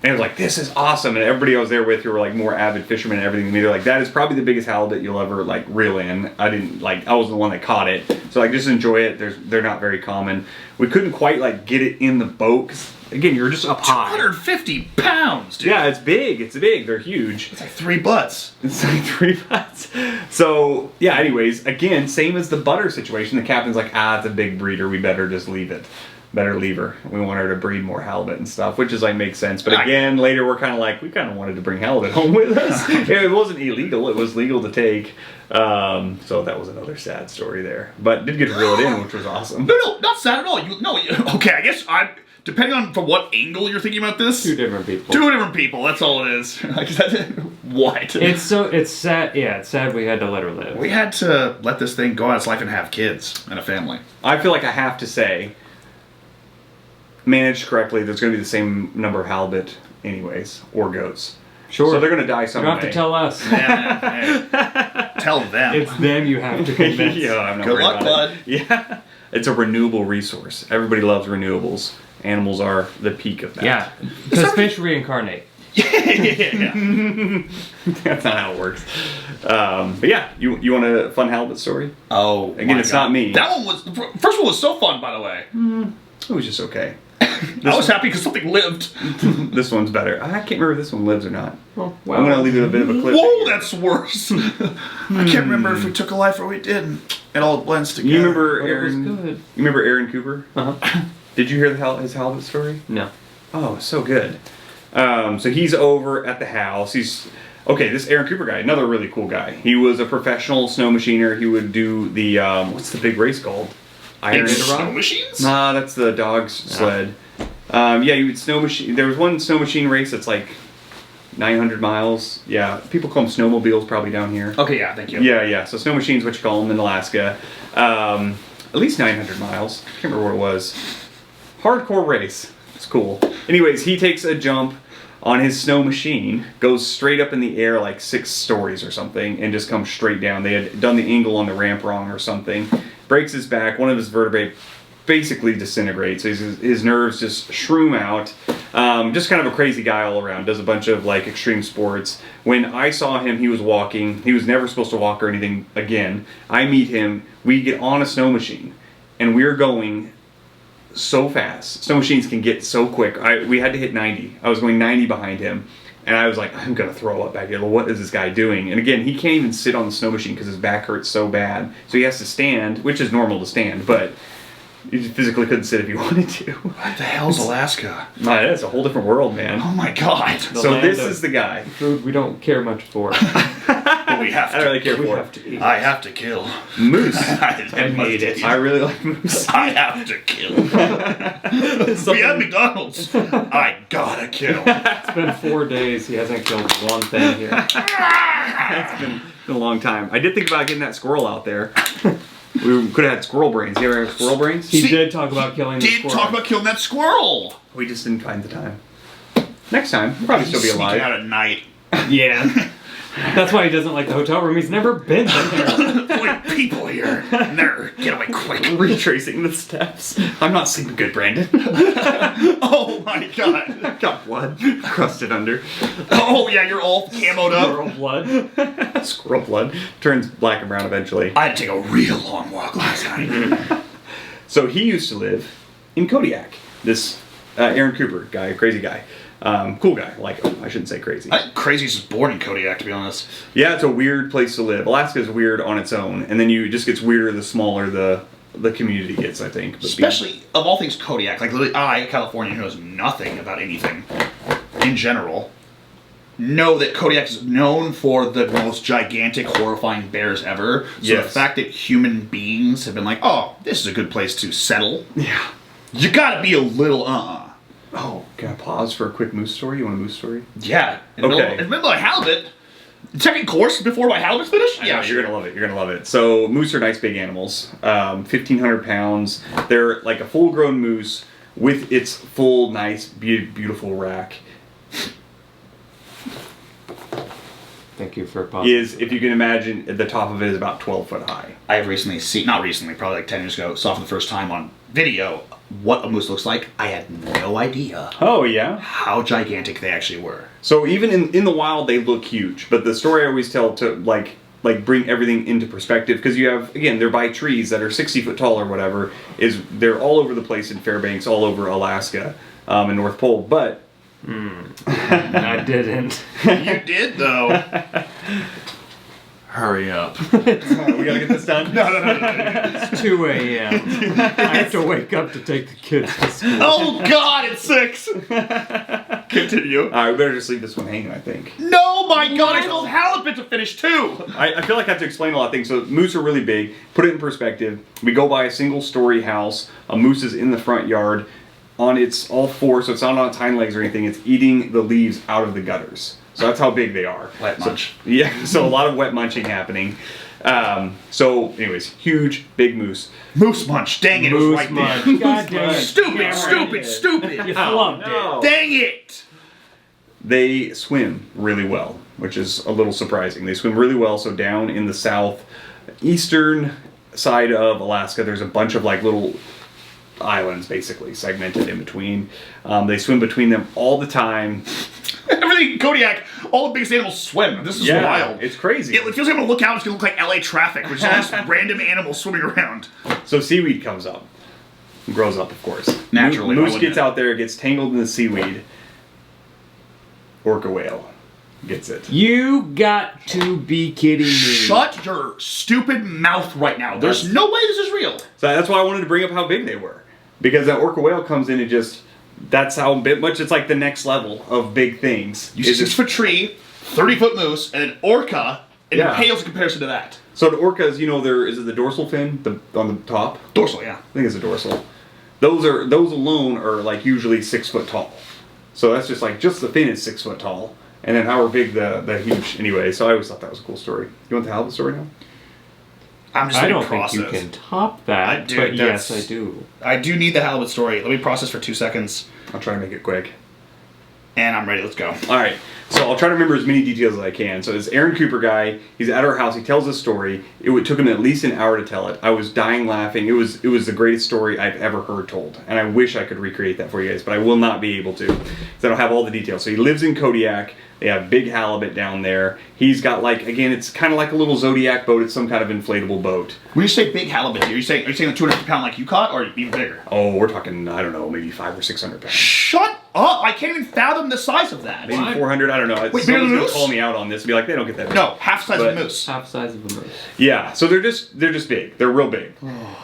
And it was like, this is awesome. And everybody I was there with who were like more avid fishermen and everything, they're like, that is probably the biggest halibut you'll ever like reel in. I wasn't the one that caught it. So like, just enjoy it. They're not very common. We couldn't quite like get it in the boat. 'Cause, again, you're just up high. 250 pounds, dude. Yeah, it's big. It's big. They're huge. It's like 3 butts. It's like 3 butts. So yeah, anyways, again, same as the butter situation. The captain's like, it's a big breeder. We better just leave it. Better leave her. We want her to breed more halibut and stuff, which is like makes sense. But again, later we're kind of like, we kind of wanted to bring halibut home with us. It wasn't illegal. It was legal to take. So that was another sad story there. But did get to reel it in, which was awesome. No, not sad at all. Okay, I guess depending on from what angle you're thinking about this. 2 different people. 2 different people. That's all it is. What? It's sad. Yeah, it's sad we had to let her live. We had to let this thing go out its life and have kids and a family. I feel like I have to say, managed correctly, there's going to be the same number of halibut anyways, or goats. Sure. So they're going to die You someday. don't have to tell us. Hey, tell them. It's them you have to convince. Yeah, I'm not Good worried luck, about bud. it. Yeah. It's a renewable resource. Everybody loves renewables. Animals are the peak of that. Yeah, because fish reincarnate. Yeah. That's not how it works. But yeah, you want a fun halibut story? Oh, Again, it's not me. That one was the first one was so fun, by the way. It was just okay. I was happy because something lived. This one's better. I can't remember if this one lives or not. Well, I'm going to leave it a bit of a clip. Whoa, that's worse. I can't remember if we took a life or we didn't. It all blends together. You remember But it was Aaron? good. You remember Aaron Cooper? Uh-huh. Did you hear his halibut story? No. Oh, so good. So he's over at the house. This Aaron Cooper guy, another really cool guy. He was a professional snow machiner. He would do the, what's the big race called? Iron snow machines? Nah, that's the dog's sled. He would snow machine. There was one snow machine race that's like 900 miles. Yeah, people call them snowmobiles probably down here. Okay, yeah, thank you. Yeah. So snow machine's what you call them in Alaska. At least 900 miles. I can't remember what it was. hardcore race. It's cool. Anyways, he takes a jump on his snow machine, goes straight up in the air like 6 stories or something, and just comes straight down. They had done the angle on the ramp wrong or something. Breaks his back. One of his vertebrae basically disintegrates. His nerves just shroom out. Just kind of a crazy guy all around. Does a bunch of like extreme sports. When I saw him, he was walking. He was never supposed to walk or anything again. I meet him. We get on a snow machine, and we're going so fast. Snow machines can get so quick. We had to hit 90. I was going 90 behind him, and I was like, I'm gonna throw up back here. What is this guy doing? And again, he can't even sit on the snow machine because his back hurts so bad. So he has to stand, which is normal to stand, but you physically couldn't sit if you wanted to. What the hell's Alaska? It's a whole different world, man. Oh my god. So this is the guy. Food we don't care much for. Well, we have I don't really care We for have it. to eat. I have to kill. Moose. I made it. I really like moose. I have to kill. We have McDonald's. I gotta kill. It's been 4 days. He hasn't killed one thing here. It's been a long time. I did think about getting that squirrel out there. We could have had squirrel brains. You ever have squirrel brains? He See, did talk about killing the Did squirrel. talk about killing that squirrel. We just didn't find the time. Next time, we'll probably still be Sneaking alive. out at night. Yeah. That's why he doesn't like the hotel room. He's never been there. Like people here. There, get away quick. Retracing the steps. I'm not sleeping good, Brandon. Oh my god. Got blood crusted under. Oh yeah, you're all camoed up. Squirrel blood. Squirrel blood turns black and brown eventually. I had to take a real long walk last night. So he used to live in Kodiak. This Aaron Cooper guy, crazy guy. Cool guy. Like him. I shouldn't say crazy. I think Crazy's just born in Kodiak, to be honest. Yeah, it's a weird place to live. Alaska is weird on its own, and then it just gets weirder the smaller the community gets, I think. But Especially, of all things, Kodiak. Like, literally, I, California, who knows nothing about anything in general, know that Kodiak is known for the most gigantic, horrifying bears ever. So Yes. the fact that human beings have been like, oh, this is a good place to settle, yeah. you gotta be a little, Oh, can I pause for a quick moose story? You want a moose story? Yeah. Okay. In the middle of halibut, second course before my halibut's finished? Yeah, you're gonna love it. You're gonna love it. So moose are nice big animals. 1,500 pounds. They're like a full-grown moose with its full, nice, beautiful rack. Thank you for pausing. Is, if you can imagine, the top of it is about 12 foot high. I have recently seen, not recently, probably like 10 years ago, saw for the first time on video what a moose looks like. I had no idea Oh yeah. how gigantic they actually were. So even in the wild, they look huge. But the story I always tell to like bring everything into perspective, because you have, again, they're by trees that are 60 foot tall or whatever. Is they're all over the place in Fairbanks, all over Alaska, and North Pole. But I didn't. You did, though. Hurry up. we gotta get this done. No. It's 2 a.m. I have to wake up to take the kids to school. Oh, God, it's 6. Continue. All right, we better just leave this one hanging, I think. No, my God, I told halibut to finish, too. I feel like I have to explain a lot of things. So moose are really big. Put it in perspective. We go by a single-story house. A moose is in the front yard on its all fours, so it's not on its hind legs or anything. It's eating the leaves out of the gutters. So that's how big they are. Wet munch. Yeah, so a lot of wet munching happening. So, anyways, huge, big moose. Moose munch. Dang it, it was Moose right munch. there. God dang it. Stupid. You flunked no. it. Dang it. They swim really well, which is a little surprising. They swim really well, so down in the southeastern side of Alaska, there's a bunch of like little islands, basically, segmented in between. They swim between them all the time. Everything in Kodiak, all the biggest animals swim. This is wild. It's crazy. It feels like I'm gonna look out, it's gonna look like LA traffic, which is all just random animals swimming around. So seaweed comes up. Grows up, of course. Naturally, why Moose wouldn't gets it? out there, gets tangled in the seaweed. Orca whale gets it. You got to be kidding me. Shut your stupid mouth right now. There's no way this is real. So that's why I wanted to bring up how big they were. Because that orca whale comes in and just, that's how much it's like the next level of big things. You see It's 6 foot tree, 30-foot moose, and an orca, and Yeah. it pales in comparison to that. So the orcas, is it the dorsal fin on the top? Dorsal, yeah. I think it's a dorsal. Those alone are like usually 6 foot tall. So that's just the fin is 6 foot tall. And then however big the huge, anyway. So I always thought that was a cool story. You want the halibut story now? I'm just I letting don't think you process. can top that. I do, But yes, that's- I do. I do need the halibut story. Let me process for 2 seconds, I'll try to make it quick. and I'm ready. Let's go. All right, so I'll try to remember as many details as I can. So this Aaron Cooper guy, he's at our house. He tells this story. Took him at least an hour to tell it. I was dying laughing. It was the greatest story I've ever heard told, and I wish I could recreate that for you guys, but I will not be able to, because I don't have all the details. So he lives in Kodiak. They have big halibut down there. He's got again, it's kind of like a little Zodiac boat. It's some kind of inflatable boat. When you say big halibut, are you saying the 250-pound like you caught, or even bigger? Oh, we're talking, I don't know, maybe 500 or 600 pounds. Shut up! I can't even fathom the size of that. Maybe 400, I don't know. Wait, bigger Someone's than gonna moose? call me out on this and be like, they don't get that big. No, half size of But- a moose. Half size of a moose. Yeah, so they're just big. They're real big.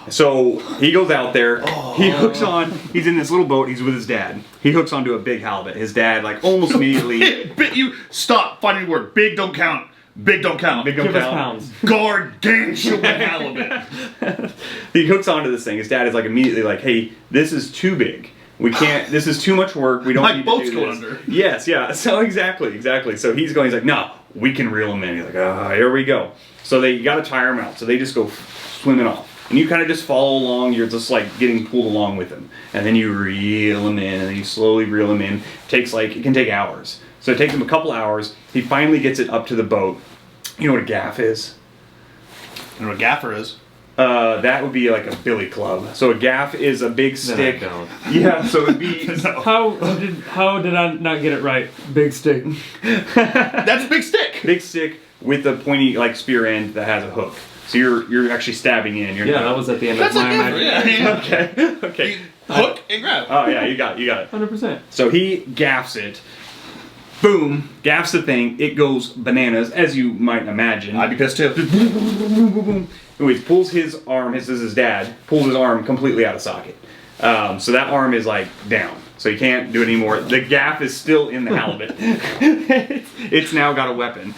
So he goes out there. He hooks on. He's in this little boat. He's with his dad. He hooks onto a big halibut. His dad, almost immediately. You stop finding the word. Big don't count. Big don't count. Big don't Give us count. pounds. Gargantuan halibut. He hooks onto this thing. His dad is immediately like, "Hey, this is too big. We can't. This is too much work. We don't My need boat's to do going this." under. Yes, yeah. So exactly. So he's like, "No, we can reel him in." He's like, here we go." So you got to tire him out. So they just go swimming off. And you kind of just follow along. You're just getting pulled along with him. And then you reel him in, and then you slowly reel him in. It can take hours. So it takes him a couple hours. He finally gets it up to the boat. You know what a gaff is? You know what a gaffer is? That would be like a billy club. So a gaff is a big stick. Then I don't. Yeah, so it'd be... How did I not get it right? Big stick. That's a big stick. Big stick with a pointy spear end that has a hook. So you're actually stabbing in. You're Yeah, not- that was at the end That's of a my gaffer. imagination. Yeah. Okay. Hook and grab. Oh yeah, you got it. 100%. So he gaffs it. Boom, gaffs the thing. It goes bananas, as you might imagine. I'd be pissed too. Anyways, pulls his arm. This is his dad. Pulls his arm completely out of socket. So that arm is down. So he can't do it anymore. The gaff is still in the halibut. It's now got a weapon.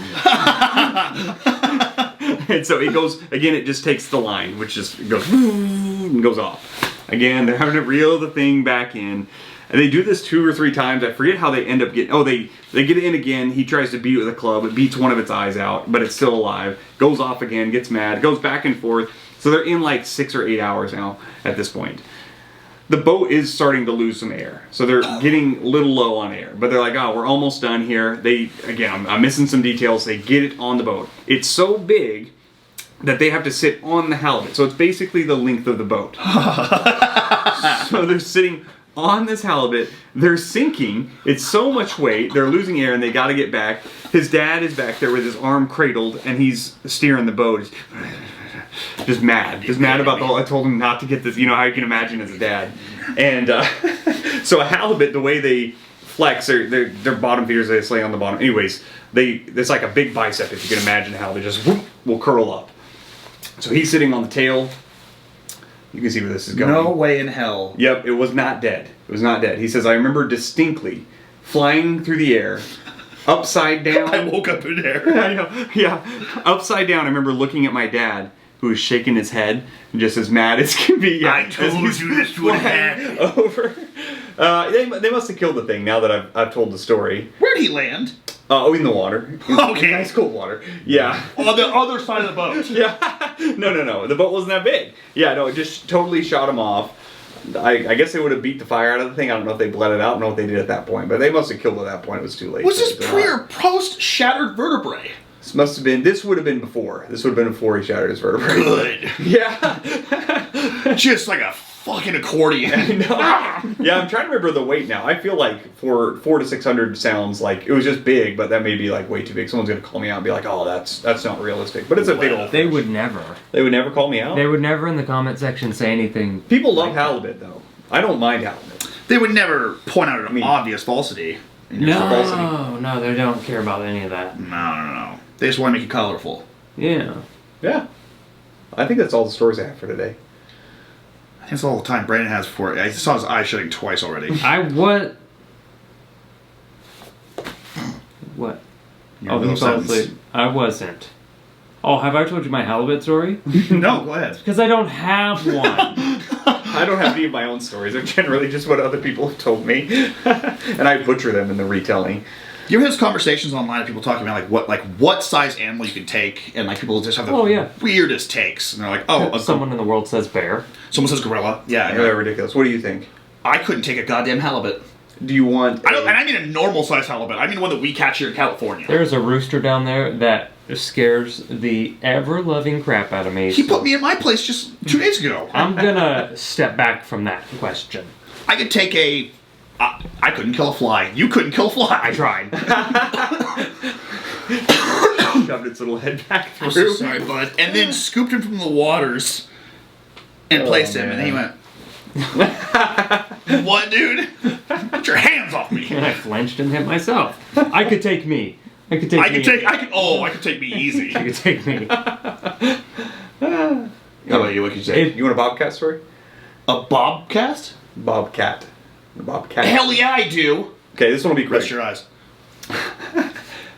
And so it goes again. It just takes the line, which just goes and goes off. Again, they're having to reel the thing back in. And they do this 2 or 3 times. I forget how they end up getting... Oh, they get it in again. He tries to beat it with a club. It beats one of its eyes out, but it's still alive. Goes off again, gets mad, goes back and forth. So they're in 6 or 8 hours now at this point. The boat is starting to lose some air. So they're getting a little low on air. But they're like, oh, we're almost done here. I'm missing some details. They get it on the boat. It's so big that they have to sit on the halibut. So it's basically the length of the boat. So they're sitting on this halibut. They're sinking. It's so much weight. They're losing air, and they got to get back. His dad is back there with his arm cradled, and he's steering the boat. Just mad about the whole. I told him not to get this. You know how you can imagine as a dad. And so a halibut, the way they flex, their bottom feeders, they lay on the bottom. Anyways, it's like a big bicep, if you can imagine how they just will curl up. So he's sitting on the tail. You can see where this is going. No way in hell. Yep, it was not dead. It was not dead. He says, I remember distinctly flying through the air, upside down. I woke up in there. I know. Yeah, upside down. I remember looking at my dad, who was shaking his head, just as mad as can be. Yeah, I told as you this would happen. Over. They must have killed the thing. Now that I've told the story. Where'd he land? In the water. Okay. Nice cold water. Yeah. On the other side of the boat. Yeah. No. The boat wasn't that big. Yeah, no, it just totally shot him off. I guess they would have beat the fire out of the thing. I don't know if they bled it out. I don't know what they did at that point. But they must have killed it at that point. It was too late. Was this They're pre not. or post shattered vertebrae? This would have been before. This would have been before he shattered his vertebrae. Good. Yeah. Just like a fucking accordion. No. Yeah, I'm trying to remember the weight now. I feel like for 400 to 600 sounds like it was just big, but that may be way too big. Someone's gonna call me out and be like, "Oh, that's not realistic." But it's a big old. They fish. would never. They would never call me out. They would never in the comment section say anything. People love halibut though. I don't mind halibut. They would never point out an obvious falsity. in your story. No, they don't care about any of that. No. They just want to make it colorful. Yeah. Yeah. I think that's all the stories I have for today. I think that's all the time Brandon has for it. I saw his eye shutting twice already. What? Your Oh, little you fell sentence. asleep. I wasn't. Oh, have I told you my halibut story? No, go ahead. Because I don't have one. I don't have any of my own stories. They're generally just what other people have told me. And I butcher them in the retelling. You ever have those conversations online of people talking about what size animal you can take, and like people just have the weirdest takes, and they're like, oh, someone in the world says bear. Someone says gorilla. Yeah, They're ridiculous. What do you think? I couldn't take a goddamn halibut. Do you want? And I mean a normal size halibut. I mean one that we catch here in California. There's a rooster down there that scares the ever-loving crap out of me. He put me in my place just 2 days ago. I'm gonna step back from that question. I could take a. I couldn't kill a fly. You couldn't kill a fly. I tried. Shoved its little head back I'm through. so sorry, bud. And then scooped him from the waters and placed him, and he went. What, dude? Get your hands off me! And I flinched and hit myself. I could take me. I could take me. I could take me easy. I could take me. How about you? What could you say? You want a bobcat story? A bobcast? Bobcat. The bobcat. Hell yeah, I do. Okay, this one will be quick. Rest your eyes.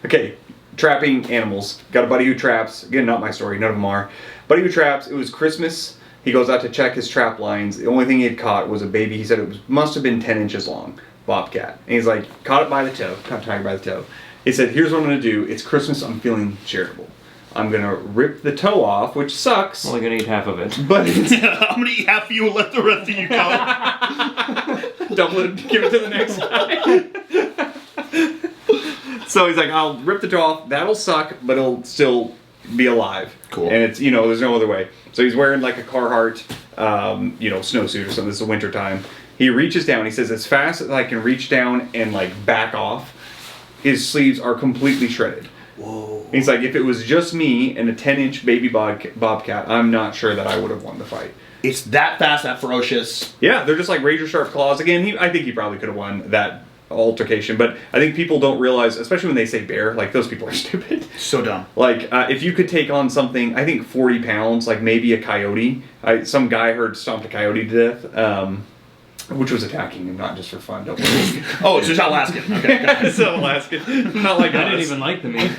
Okay, trapping animals. Got a buddy who traps. Again, not my story. None of them are. Buddy who traps. It was Christmas. He goes out to check his trap lines. The only thing he had caught was a baby. He said must have been 10 inches long. Bobcat. And he's like, caught it by the toe. Caught tiger by the toe. He said, here's what I'm going to do. It's Christmas. I'm feeling charitable. I'm going to rip the toe off, which sucks. I'm only going to eat half of it. But it's... I'm going to eat half of you and let the rest of you go. Double it, give it to the next guy. So he's like, I'll rip the toe off. That'll suck, but it'll still be alive. Cool. And it's, there's no other way. So he's wearing like a Carhartt, snowsuit or something. This is winter time. He reaches down. He says, as fast as I can reach down and like back off, his sleeves are completely shredded. Whoa. He's like, if it was just me and a 10-inch baby bobcat, I'm not sure that I would have won the fight. It's that fast, that ferocious. Yeah, they're just like razor sharp claws. Again, I think he probably could have won that altercation, but I think people don't realize, especially when they say bear, like those people are stupid. So dumb. Like if you could take on something, I think 40 pounds, like maybe a coyote. Some guy heard stomped a coyote to death, which was attacking him, not just for fun. Don't worry. Oh, it's just Alaskan. Okay. So Alaskan, not like I us. didn't even like the meat.